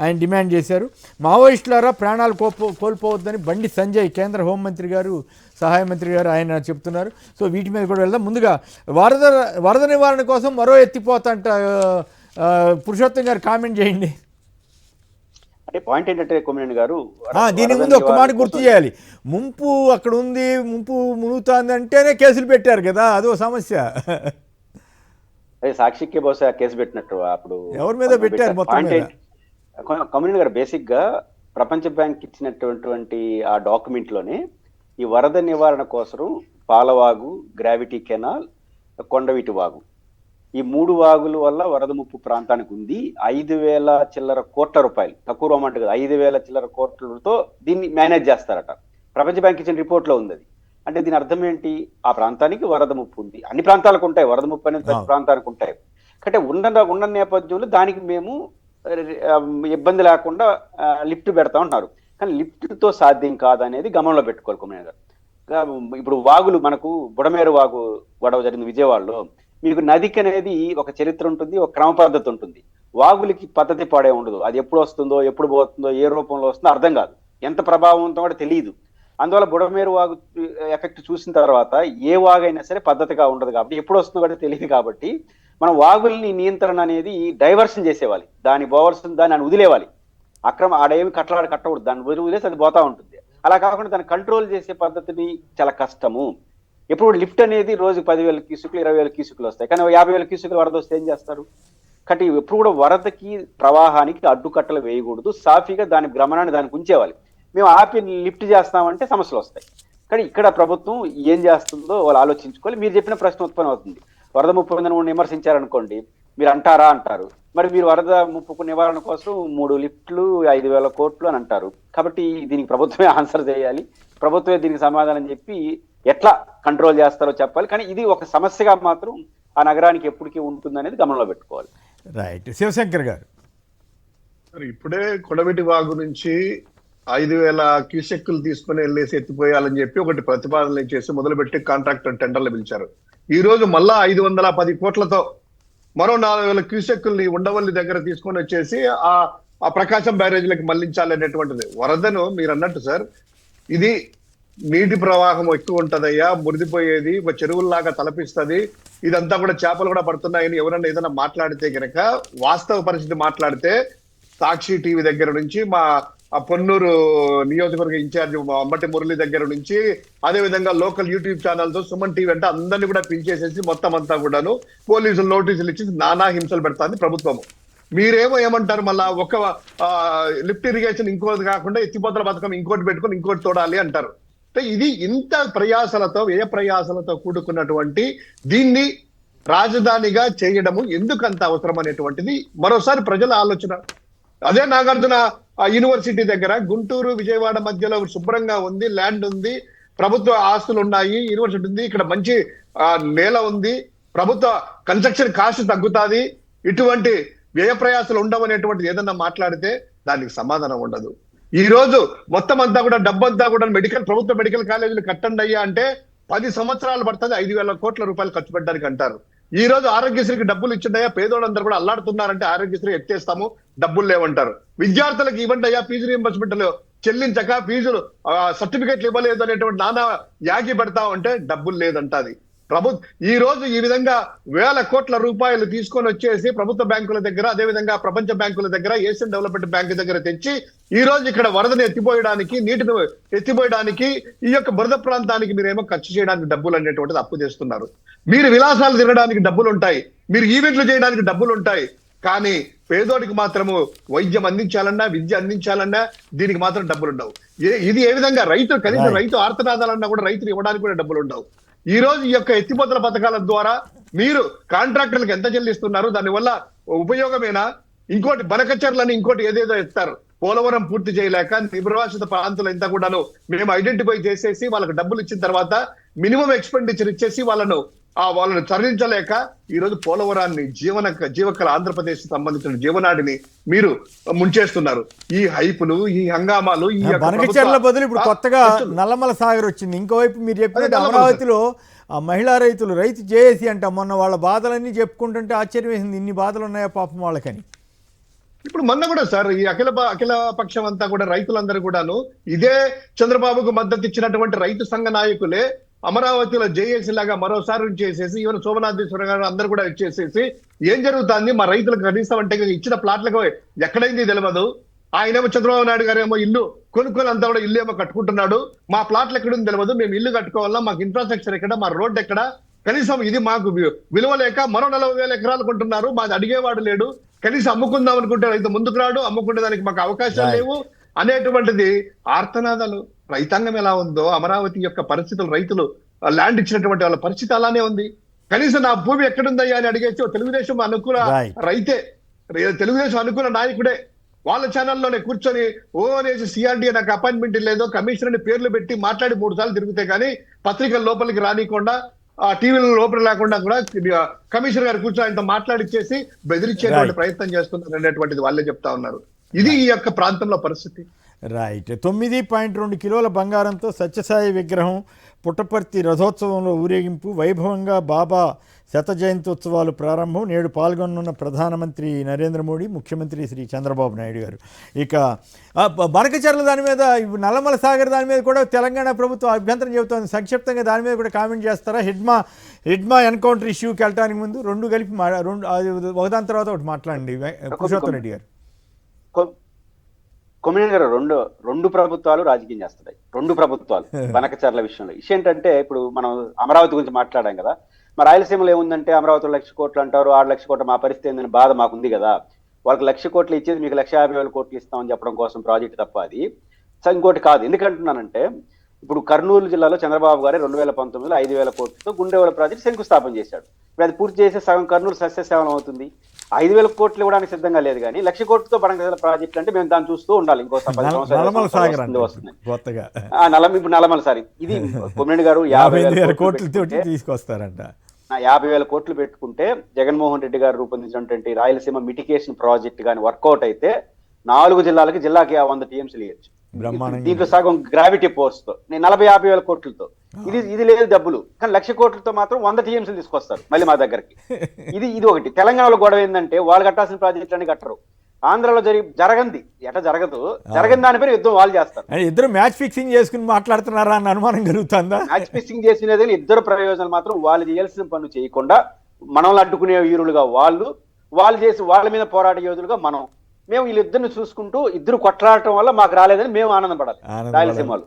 ఆయన డిమాండ్ చేశారు. మావోయిస్టులారా ప్రాణాలు కోల్పోవద్దని బండి సంజయ్ కేంద్ర హోంమంత్రి గారు, సహాయ మంత్రి గారు ఆయన చెప్తున్నారు. సో వీటి మీద కూడా వెళ్దాం. ముందుగా వరద నివారణ కోసం మరో ఎత్తిపోతంట పురుషోత్తం గారు కామెంట్ చేయండి. అంటే పాయింట్ ఏంటంటే కొమ్మినేని గారు దీని ముందు ఒక్క మాట గుర్తు చేయాలి. ముంపు అక్కడ ఉంది, ముంపు మునుగుతుంది అంటేనే కేసులు పెట్టారు కదా, అదో సమస్య. అదే సాక్షికే బహుశా కేసు పెట్టినట్టు అప్పుడు ఎవరి మీద పెట్టారు మొత్తం మీద? కమ్యూనిటీ గారు బేసిక్ గా ప్రపంచ బ్యాంక్ ఇచ్చినటువంటి ఆ డాక్యుమెంట్ లోనే ఈ వరద నివారణ కోసం పాలవాగు, గ్రావిటీ కెనాల్, కొండవీటి వాగు, ఈ 3 వాగుల వల్ల వరద ముప్పు ప్రాంతానికి ఉంది. 5,000 చిల్లర కోట్ల రూపాయలు, తక్కువ అమౌంట్ కదా, 5,000 చిల్లర కోట్లతో దీన్ని మేనేజ్ చేస్తారట. ప్రపంచ బ్యాంక్ ఇచ్చిన రిపోర్ట్ లో ఉంది అది. అంటే దీని అర్థం ఏంటి? ఆ ప్రాంతానికి వరద ముప్పు ఉంది. అన్ని ప్రాంతాలకు ఉంటాయి, వరద ముప్పు అనేది ప్రతి ప్రాంతానికి ఉంటాయి. అంటే ఉన్న నేపథ్యంలో దానికి మేము ఇబ్బంది లేకుండా లిఫ్ట్ పెడతా ఉంటున్నారు. కానీ లిఫ్ట్తో సాధ్యం కాదనేది గమనంలో పెట్టుకోవాలి కొమ్మినేని గారు. ఇప్పుడు వాగులు మనకు బుడమేరు వాగు గొడవ జరిగింది విజయవాడలో. మీకు నదికి అనేది ఒక చరిత్ర ఉంటుంది, ఒక క్రమ పద్ధతి ఉంటుంది. వాగులకి పద్ధతి పాడే ఉండదు. అది ఎప్పుడు వస్తుందో, ఎప్పుడు పోతుందో, ఏ రూపంలో వస్తుందో అర్థం కాదు, ఎంత ప్రభావంతో కూడా తెలియదు. అందువల్ల బుడమేరు వాగు ఎఫెక్ట్ చూసిన తర్వాత ఏ వాగైనా సరే పద్ధతిగా ఉండదు కాబట్టి, ఎప్పుడు వస్తుందో కూడా తెలియదు కాబట్టి మనం వాగుల్ని నియంత్రణ అనేది డైవర్షన్ చేసేవాలి. దాని పోవాల్సిన దాన్ని వదిలేవాలి. ఆడేమి కట్టకూడదు, దాన్ని వదిలేసి అది పోతా ఉంటుంది. అలా కాకుండా దాన్ని కంట్రోల్ చేసే పద్ధతిని చాలా కష్టము. ఎప్పుడు లిఫ్ట్ అనేది రోజుకి 10,000 క్యూసెక్లు 20,000 క్యూసెక్లు వస్తాయి, కానీ 50,000 క్యూసెక్లు వరద వస్తే ఏం చేస్తారు? కాబట్టి ఎప్పుడు కూడా వరదకి ప్రవాహానికి అడ్డుకట్టలు వేయకూడదు, సాఫీగా దాని భ్రమణాన్ని దానికి ఉంచేవాలి. మేము ఆపి లిఫ్ట్ చేస్తామంటే సమస్యలు వస్తాయి. కానీ ఇక్కడ ప్రభుత్వం ఏం చేస్తుందో వాళ్ళు ఆలోచించుకోవాలి. మీరు చెప్పిన ప్రశ్న ఉత్పన్నం అవుతుంది. వరద ముప్పు మీద విమర్శించారనుకోండి, మీరు అంటారు. మరి మీరు వరద ముప్పు నివారణ కోసం 3 లిఫ్ట్లు 5,000 కోట్లు అని అంటారు. కాబట్టి దీనికి ప్రభుత్వమే ఆన్సర్ చేయాలి, ప్రభుత్వమే దీనికి సమాధానం చెప్పి ఎట్లా కంట్రోల్ చేస్తారో చెప్పాలి. కానీ ఇది ఒక సమస్యగా మాత్రం ఆ నగరానికి ఎప్పటికీ ఉంటుంది అనేది గమనంలో పెట్టుకోవాలి. రైట్, శివశంకర్ గారు. ఇప్పుడే కొండవీటి వాగు నుంచి 5,000 క్యూసెక్కులు తీసుకుని వెళ్ళేసి ఎత్తిపోయాలని చెప్పి ఒకటి ప్రతిపాదన చేసి మొదలుపెట్టి కాంట్రాక్టర్ టెండర్లు పిలిచారు. ఈ రోజు మళ్ళా 510 కోట్లతో మరో 4,000 క్యూసెక్కుల్ని ఉండవల్లి దగ్గర తీసుకొని వచ్చేసి ఆ ప్రకాశం బ్యారేజ్లకు మళ్లించాలనేటువంటిది. వరదను మీరు అన్నట్టు సార్, ఇది నీటి ప్రవాహం ఎక్కువ ఉంటదయ్యా, మురిదిపోయేది, ఒక చెరువుల్లాగా తలపిస్తుంది, ఇదంతా కూడా చేపలు కూడా పడుతున్నాయని ఎవరన్నా ఏదైనా మాట్లాడితే గనక, వాస్తవ పరిస్థితి మాట్లాడితే సాక్షి టీవీ దగ్గర నుంచి మా పొన్నూరు నియోజకవర్గ ఇన్ఛార్జ్ అంబటి మురళి దగ్గర నుంచి, అదే విధంగా లోకల్ యూట్యూబ్ ఛానల్తో సుమన్ టీవీ అంటే అందరినీ కూడా పిలిచేసేసి మొత్తం అంతా కూడాను పోలీసులు నోటీసులు ఇచ్చి నానా హింసలు పెడతాంది ప్రభుత్వము. మీరేమో ఏమంటారు మళ్ళా ఒక లిఫ్ట్ ఇరిగేషన్ ఇంకోటి కాకుండా ఎత్తిపోతల పథకం ఇంకోటి పెట్టుకొని ఇంకోటి తోడాలి అంటారు. అంటే ఇది ఇంత ప్రయాసలతో వ్యయ ప్రయాసలతో కూడుకున్నటువంటి దీన్ని రాజధానిగా చేయడము ఎందుకంత అవసరం అనేటువంటిది మరోసారి ప్రజల ఆలోచన. అదే నాగార్జున యూనివర్సిటీ దగ్గర గుంటూరు విజయవాడ మధ్యలో శుభ్రంగా ఉంది, ల్యాండ్ ఉంది, ప్రభుత్వ ఆస్తులు ఉన్నాయి, యూనివర్సిటీ ఉంది, ఇక్కడ మంచి నేల ఉంది, ప్రభుత్వ కన్స్ట్రక్షన్ కాస్ట్ తగ్గుతాది, ఇటువంటి వ్యయ ప్రయాసాలు ఉండవు అనేటువంటిది ఏదన్నా మాట్లాడితే దానికి సమాధానం ఉండదు. ఈ రోజు మొత్తం అంతా కూడా డబ్బంతా కూడా ప్రభుత్వ మెడికల్ కాలేజీలు కట్టండి అయ్యా అంటే 10 సంవత్సరాలు పడుతుంది, 5,000 కోట్ల రూపాయలు ఖర్చు పెట్టడానికి అంటారు. ఈ రోజు ఆరోగ్యశ్రీకి డబ్బులు ఇచ్చిండయా, పేదోళ్ళందరూ కూడా అల్లాడుతున్నారంటే ఆరోగ్యశ్రీ ఎత్తేస్తాము, డబ్బులు లేవంటారు. విద్యార్థులకు ఇవ్వండి అయ్యా, ఫీజు రీయింబర్స్మెంట్ చెల్లించక ఫీజులు సర్టిఫికేట్లు ఇవ్వలేదు అనేటువంటి నానా యాగి పెడతా ఉంటే డబ్బులు లేదంటది. ఈ రోజు ఈ విధంగా 1,000 కోట్ల రూపాయలు తీసుకొని వచ్చేసి ప్రభుత్వ బ్యాంకుల దగ్గర, అదే విధంగా ప్రపంచ బ్యాంకుల దగ్గర, ఏషియన్ డెవలప్మెంట్ బ్యాంక్ దగ్గర తెచ్చి ఈ రోజు ఇక్కడ వరదను ఎత్తిపోయడానికి, నీటిని ఎత్తిపోయడానికి, ఈ యొక్క బురద ప్రాంతానికి మీరేమో ఖర్చు చేయడానికి డబ్బులు అనేటువంటిది అప్పు చేస్తున్నారు. మీరు విలాసాలు తిరగడానికి డబ్బులు ఉంటాయి, మీరు ఈవెంట్లు చేయడానికి డబ్బులు ఉంటాయి, కానీ పేదోడికి మాత్రము వైద్యం అందించాలన్నా, విద్య అందించాలన్నా దీనికి మాత్రం డబ్బులు ఉండవు. ఇది ఏ విధంగా కనీసం రైతు ఆర్తనాదాలన్నా కూడా రైతులు ఇవ్వడానికి కూడా డబ్బులు ఉండవు. ఈ రోజు ఈ యొక్క ఎత్తిపోతల పథకాల ద్వారా మీరు కాంట్రాక్టర్లకు ఎంత చెల్లిస్తున్నారు, దానివల్ల ఉపయోగమేనా? ఇంకోటి బనకచర్లని ఇంకోటి ఏదేదో ఇస్తారు, పోలవరం పూర్తి చేయలేక నిర్వాసిత ప్రాంతాలు ఎంత కూడాను మేము ఐడెంటిఫై చేసేసి వాళ్ళకి డబ్బులు ఇచ్చిన తర్వాత మినిమం ఎక్స్పెండిచర్ ఇచ్చేసి వాళ్ళను తరలించలేక ఈ రోజు పోలవరాన్ని జీవకళ ఆంధ్రప్రదేశ్ సంబంధించిన జీవనాడిని మీరు ముంచేస్తున్నారు. ఈ హైపులు, ఈ హంగామాలు, ఈ బనకచెర్ల బదులు ఇప్పుడు కొత్తగా నల్లమల సాగర్ వచ్చింది. ఇంకోవైపు మీరు చెప్పినట్టు అమరావతిలో ఆ మహిళా రైతు జేఏసీ అంట, మొన్న వాళ్ళ బాధలన్నీ చెప్పుకుంటుంటే ఆశ్చర్యం వేసింది, ఇన్ని బాధలు ఉన్నాయా పాపం వాళ్ళకని. ఇప్పుడు మొన్న కూడా సార్ ఈ అఖిల పక్షం అంతా కూడా రైతులందరూ కూడాను ఇదే చంద్రబాబుకు మద్దతు ఇచ్చినటువంటి రైతు సంఘ నాయకులే అమరావతిలో జేఏసీ లాగా మరోసారి చేసేసి, ఈవెన్ శోభనాథేశ్వర గారు అందరూ కూడా ఇచ్చేసేసి ఏం జరుగుతుంది, మా రైతులకు కనీసం అంటే ఇచ్చిన ప్లాట్లకు ఎక్కడైంది తెలియదు. ఆయనేమో చంద్రబాబు నాయుడు గారు ఏమో ఇల్లు కొనుక్కొని అంతా కూడా ఇల్లు ఏమో కట్టుకుంటున్నాడు, మా ప్లాట్లు ఎక్కడుంది తెలియదు, మేము ఇల్లు కట్టుకోవాలా, మాకు ఇన్ఫ్రాస్ట్రక్చర్ ఎక్కడ, మా రోడ్డు ఎక్కడ, కనీసం ఇది మాకు విలువ లేక మరో 40,000 ఎకరాలు కొంటున్నారు, మాది అడిగేవాడు లేడు, కనీసం అమ్ముకుందాం అనుకుంటే రైతు ముందుకు రాడు, అమ్ముకుంటే దానికి మాకు అవకాశాలు లేవు అనేటువంటిది ఆర్తనాదాలు. రైతాంగం ఎలా ఉందో అమరావతి యొక్క పరిస్థితులు, రైతులు ల్యాండ్ ఇచ్చినటువంటి వాళ్ళ పరిస్థితి అలానే ఉంది. కనీసం నా భూమి ఎక్కడుందయ్యా అని అడిగేసి తెలుగుదేశం అనుకూల రైతే, తెలుగుదేశం అనుకూల నాయకుడే వాళ్ళ ఛానల్లోనే కూర్చొని అనేసి సిఆర్డీ నాకు అపాయింట్మెంట్ లేదో, కమిషనర్ పేర్లు పెట్టి మాట్లాడి 3 సార్లు తిరుగుతాయి కానీ పత్రికల లోపలికి రానికుండా, ఆ టీవీల లోపల లేకుండా కూడా కమిషనర్ గారు కూర్చొని ఆయనతో మాట్లాడిచ్చేసి బెదిరించేటువంటి ప్రయత్నం చేస్తున్నారు అనేటువంటిది వాళ్ళే చెప్తా ఉన్నారు. ఇది ఈ యొక్క ప్రాంతంలో పరిస్థితి. రైట్. 9.2 కిలోల బంగారంతో సత్యసాయి విగ్రహం పుట్టపర్తి రథోత్సవంలో ఊరేగింపు, వైభవంగా బాబా శత జయంత్యోత్సవాలు ప్రారంభం. నేడు పాల్గొనున్న ప్రధానమంత్రి నరేంద్ర మోడీ, ముఖ్యమంత్రి శ్రీ చంద్రబాబు నాయుడు గారు. ఇక బనకచెర్ల దాని మీద, నల్లమల సాగర్ దాని మీద కూడా తెలంగాణ ప్రభుత్వం అభ్యంతరం చెబుతోంది. సంక్షిప్తంగా దాని మీద కూడా కామెంట్ చేస్తారా? హిడ్మా ఎన్కౌంటర్ ఇష్యూకి వెళ్ళడానికి ముందు రెండు కలిపి ఒకదాని తర్వాత ఒకటి మాట్లాడండి పురుషోత్తం రెడ్డి గారు. కొమ్మినేని గారు, రెండు ప్రభుత్వాలు రాజకీయం చేస్తున్నాయి. రెండు ప్రభుత్వాలు బనకచెర్ల విషయంలో. విషయం ఏంటంటే, ఇప్పుడు మనం అమరావతి గురించి మాట్లాడాం కదా, మరి రాయలసీమలో ఏముందంటే అమరావతిలో 1,00,000 కోట్లు అంటారు, 6,00,000 కోట్లు, మా పరిస్థితి ఏందని బాధ మాకుంది కదా. వాళ్ళకి 1,00,000 కోట్లు ఇచ్చేది మీకు 1,50,000 కోట్లు ఇస్తామని చెప్పడం కోసం ప్రాజెక్ట్ తప్ప అది ఇంకోటి కాదు. ఎందుకంటున్నానంటే, ఇప్పుడు కర్నూలు జిల్లాలో చంద్రబాబు గారు 2019లో 5,000 కోట్లతో గుండెవల ప్రాజెక్ట్ శంకుస్థాపన చేశాడు. ఇప్పుడు అది పూర్తి చేసే సగం కర్నూలు సస్యశ్యామలం అవుతుంది. 5,000 కోట్లు ఇవ్వడానికి సిద్ధంగా లేదు, కానీ 1,00,000 కోట్లతో బనకచెర్ల ప్రాజెక్ట్ అంటే మేము దాన్ని చూస్తూ ఉండాలి. ఇంకో 10 సంవత్సరాలు వస్తుంది. ఇప్పుడు నల్లమల సారి ఇది కొమ్మినేని గారు 50,000 కోట్లు తీసుకొస్తారంట. 50,000 కోట్లు పెట్టుకుంటే జగన్మోహన్ రెడ్డి గారు రూపొందించినటువంటి రాయలసీమ మిటిగేషన్ ప్రాజెక్ట్ కానీ వర్కౌట్ అయితే 4 జిల్లాలకి 100 టీఎంసీలు ఇవ్వచ్చు. దీంట్లో సగం గ్రావిటీ ఫోర్స్ తో 40,000-50,000 కోట్లతో ఇది లేదు డబ్బులు, కానీ 1,00,000 కోట్లతో మాత్రం 100 టీఎంసీలు తీసుకొస్తారు మళ్ళీ మా దగ్గరికి. ఇది ఒకటి. తెలంగాణలో గొడవ ఏంటంటే వాళ్ళు కట్టాల్సిన ప్రాజెక్టులన్నీ కట్టరు. ఆంధ్రలో జరగంది జరగని దాని పేరు యుద్ధం వాళ్ళు చేస్తారు. ఇద్దరు మ్యాచ్ ఫిక్సింగ్ చేసుకుని మాట్లాడుతున్నారా అన్న అనుమానం కలుగుతుందా? మ్యాచ్ ఫిక్సింగ్ చేసినది ఇద్దరు ప్రయోజనాలు మాత్రం వాళ్ళు చేయాల్సిన పనులు చేయకుండా మనల్ని అడ్డుకునే వీరులుగా వాళ్ళు చేసి వాళ్ళ మీద పోరాట యోధులుగా మనం మేము వీళ్ళిద్దరిని చూసుకుంటూ ఇద్దరు కొట్లాడటం వల్ల మాకు రాలేదని మేము ఆనందపడాలి రాయలసీమలో.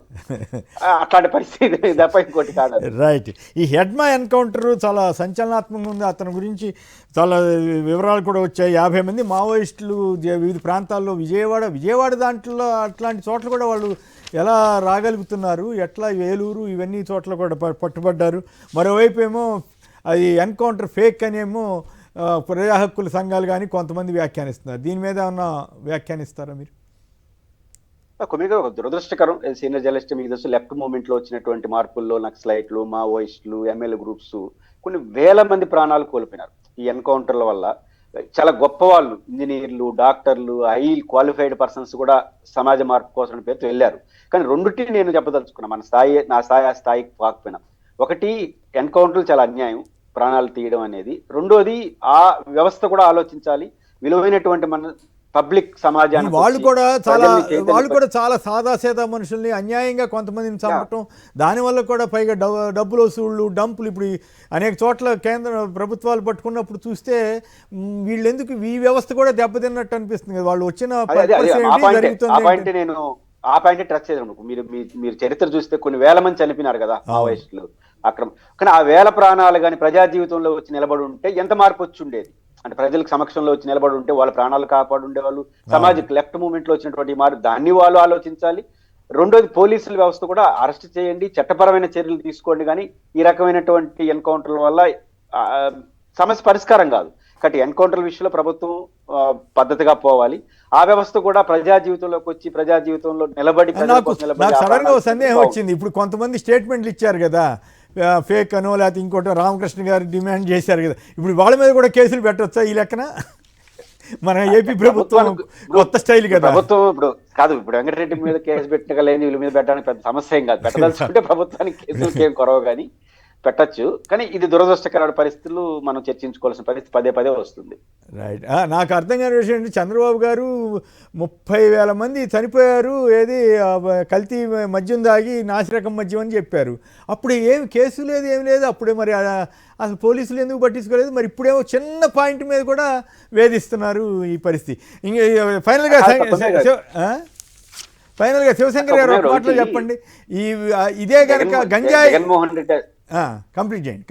అట్లాంటి పరిస్థితి తప్ప ఇంకోటి కాదు. రైట్. ఈ హెడ్మా ఎన్కౌంటర్ చాలా సంచలనాత్మకంగా ఉంది. అతని గురించి చాలా వివరాలు కూడా వచ్చాయి. 50 మంది మావోయిస్టులు వివిధ ప్రాంతాల్లో విజయవాడ దాంట్లో అట్లాంటి చోట్ల కూడా వాళ్ళు ఎలా రాగలుగుతున్నారు, ఎట్లా ఏలూరు ఇవన్నీ చోట్ల కూడా పట్టుబడ్డారు. మరోవైపు ఏమో అది ఎన్కౌంటర్ ఫేక్ అనేమో ప్రజా హక్కుల సంఘాలు కానీ కొంతమంది వ్యాఖ్యానిస్తున్నారు. దీని మీద ఏమన్నా వ్యాఖ్యానిస్తారా మీరు? కొద్దిగా ఒక దురదృష్టకరం. సీనియర్ జర్నలిస్ట్ మీకు తెలుసు, లెఫ్ట్ మూవ్మెంట్ లో వచ్చినటువంటి మార్పుల్లో నక్సలైట్లు, మావోయిస్టులు, ఎమ్మెల్యే గ్రూప్స్ కొన్ని వేల మంది ప్రాణాలు కోల్పోయినారు ఈ ఎన్కౌంటర్ల వల్ల. చాలా గొప్ప వాళ్ళు, ఇంజనీర్లు, డాక్టర్లు, హై క్వాలిఫైడ్ పర్సన్స్ కూడా సమాజ మార్పు కోసం పేరుతో వెళ్ళారు. కానీ రెండుటి నేను చెప్పదలుచుకున్నా, మన స్థాయి నా స్థాయి ఆ స్థాయికి కాకపోయినా. ఒకటి, ఎన్కౌంటర్లు చాలా అన్యాయం, ప్రాణాలు తీయడం అనేది. రెండోది, ఆ వ్యవస్థ కూడా ఆలోచించాలి. విలువైనటువంటి మన పబ్లిక్ సమాజాన్ని వాళ్ళు కూడా చాలా సాదాసీదా మనుషుల్ని అన్యాయంగా కొంతమందిని చంపటం, దానివల్ల కూడా పైగా డబ్బులు వసూళ్ళు, డంపులు ఇప్పుడు అనేక చోట్ల కేంద్ర ప్రభుత్వాలు పట్టుకున్నప్పుడు చూస్తే వీళ్ళు ఎందుకు ఈ వ్యవస్థ కూడా దెబ్బతిన్నట్టు అనిపిస్తుంది కదా. వాళ్ళు వచ్చిన ఆ పాయింట్ ట్రక్ చేయడం. మీరు చరిత్ర చూస్తే కొన్ని వేల మంది చనిపోయినారు కదా మావోయిస్టులు అక్రమం. కానీ ఆ వేల ప్రాణాలు కానీ ప్రజా జీవితంలో వచ్చి నిలబడి ఉంటే ఎంత మార్పు వచ్చి ఉండేది. అంటే ప్రజలకు సమక్షంలో వచ్చి నిలబడి ఉంటే వాళ్ళ ప్రాణాలు కాపాడు ఉండేవాళ్ళు. సమాజం లెఫ్ట్ మూవ్మెంట్ లో వచ్చినటువంటి మార్పు దాన్ని వాళ్ళు ఆలోచించాలి. రెండోది, పోలీసుల వ్యవస్థ కూడా అరెస్ట్ చేయండి, చట్టపరమైన చర్యలు తీసుకోండి. కానీ ఈ రకమైనటువంటి ఎన్కౌంటర్ల వల్ల సమస్య పరిష్కారం కాదు. కాబట్టి ఎన్కౌంటర్ల విషయంలో ప్రభుత్వం పద్ధతిగా పోవాలి. ఆ వ్యవస్థ కూడా ప్రజా జీవితంలోకి వచ్చి ప్రజా జీవితంలో నిలబడి. నాకు సడన్ గా సందేహం వచ్చింది. ఇప్పుడు కొంతమంది స్టేట్మెంట్లు ఇచ్చారు కదా, ఫేక్ అనో లేకపోతే ఇంకోటి రామకృష్ణ గారు డిమాండ్ చేశారు కదా, ఇప్పుడు వాళ్ళ మీద కూడా కేసులు పెట్టవచ్చా ఈ లెక్కన? మన ఏపీ ప్రభుత్వం కొత్త స్టైల్ కదా. ప్రభుత్వం ఇప్పుడు కాదు, ఇప్పుడు వెంకటరెడ్డి మీద కేసు పెట్టగలేదు, వీళ్ళ మీద పెట్టడానికి పెద్ద సమస్య ఏం కాదు. పెట్టదలుచుకుంటే ప్రభుత్వానికి కేసులకి ఏం కొరవ కానీ పెట్టచ్చు. కానీ ఇది దురదృష్టకరమైన పరిస్థితులు మనం చర్చించుకోవాల్సిన పరిస్థితి పదే పదే వస్తుంది. రైట్. నాకు అర్థం కాని విషయం ఏంటి, చంద్రబాబు గారు 30,000 మంది చనిపోయారు, ఏది కల్తీ మద్యం దాగి నాసిరకం మద్యం అని చెప్పారు. అప్పుడు ఏమి కేసు లేదు, ఏమి లేదు. అప్పుడే మరి అసలు పోలీసులు ఎందుకు పట్టించుకోలేదు? మరి ఇప్పుడేమో చిన్న పాయింట్ మీద కూడా వేధిస్తున్నారు ఈ పరిస్థితి. ఇంకా ఫైనల్గా శివశంకర్ గారు ఒక మాటలో చెప్పండి, ఇదే కనుక గంజాయి జగన్మోహన్ రెడ్డి కంప్లీట్ చేయండి.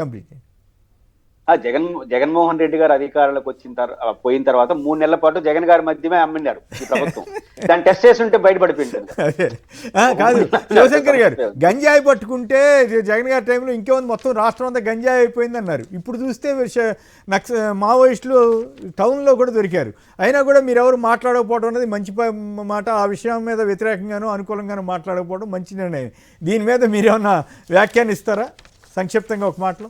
జగన్మోహన్ రెడ్డి గారు అధికారంలోకి పోయిన తర్వాత 3 నెలల పాటు జగన్ గారి మధ్యమే అమ్మినారు ఈ ప్రభుత్వం. దాన్ని టెస్ట్ చేసి ఉంటే బయటపడిపోయింది. కాదు శివశంకర్ గారు, గంజాయి పట్టుకుంటే జగన్ గారి టైంలో ఇంకేముంది, మొత్తం రాష్ట్రం అంతా గంజాయి అయిపోయింది అన్నారు. ఇప్పుడు చూస్తే మావోయిస్టులు టౌన్లో కూడా దొరికారు. అయినా కూడా మీరు ఎవరు మాట్లాడకపోవడం అనేది మంచి మాట. ఆ విషయం మీద వ్యతిరేకంగానూ అనుకూలంగానూ మాట్లాడకపోవడం మంచి నిర్ణయం. దీని మీద మీరేమన్నా వ్యాఖ్యానిస్తారా సంక్షిప్తంగా ఒక మాటలో?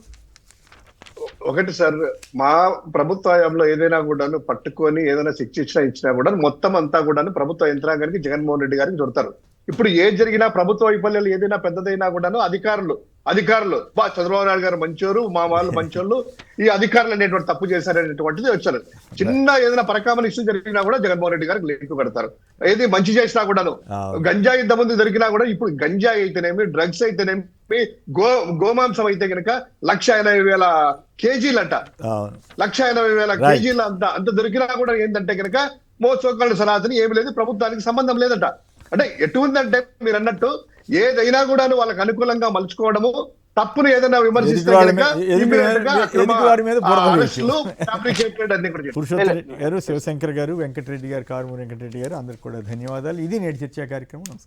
ఒకటి సార్, మా ప్రభుత్వ హయాంలో ఏదైనా కూడాను పట్టుకొని ఏదైనా శిక్ష ఇచ్చినా కూడా మొత్తం అంతా కూడాను ప్రభుత్వ యంత్రాంగానికి జగన్మోహన్ రెడ్డి గారికి దొరుకుతారు. ఇప్పుడు ఏది జరిగినా ప్రభుత్వ వైఫల్యాలు ఏదైనా పెద్దదైనా కూడాను అధికారులు చంద్రబాబు నాయుడు గారు మంచోరు, మా వాళ్ళు మంచోళ్ళు, ఈ అధికారులు అనేటువంటి తప్పు చేశారనేటువంటిది వచ్చారు. చిన్న ఏదైనా పరకామల ఇష్యూ జరిగినా కూడా జగన్మోహన్ రెడ్డి గారికి లింక్ పెడతారు. ఏది మంచి చేసినా కూడాను. గంజాయి ఇంతకుముందు దొరికినా కూడా ఇప్పుడు గంజాయి అయితేనేమి, డ్రగ్స్ అయితేనేమి, గోమాంసం అయితే కనుక 180,000 కేజీలంట, 180,000 కేజీలు అంత దొరికినా కూడా ఏంటంటే కనుక మోసోకాళ్ళు సనాతని ఏమి లేదు, ప్రభుత్వానికి సంబంధం లేదంట. అంటే ఎటువంటిదంటే మీరు అన్నట్టు ఏదైనా కూడా వాళ్ళకి అనుకూలంగా మలుచుకోవడము, తప్పును ఏదైనా విమర్శిస్తే శివశంకర్ గారు, వెంకటరెడ్డి గారు, కారుమూరి వెంకటరెడ్డి గారు, అందరికి కూడా ధన్యవాదాలు. ఇది నేటి చర్చా కార్యక్రమం. నమస్కారం.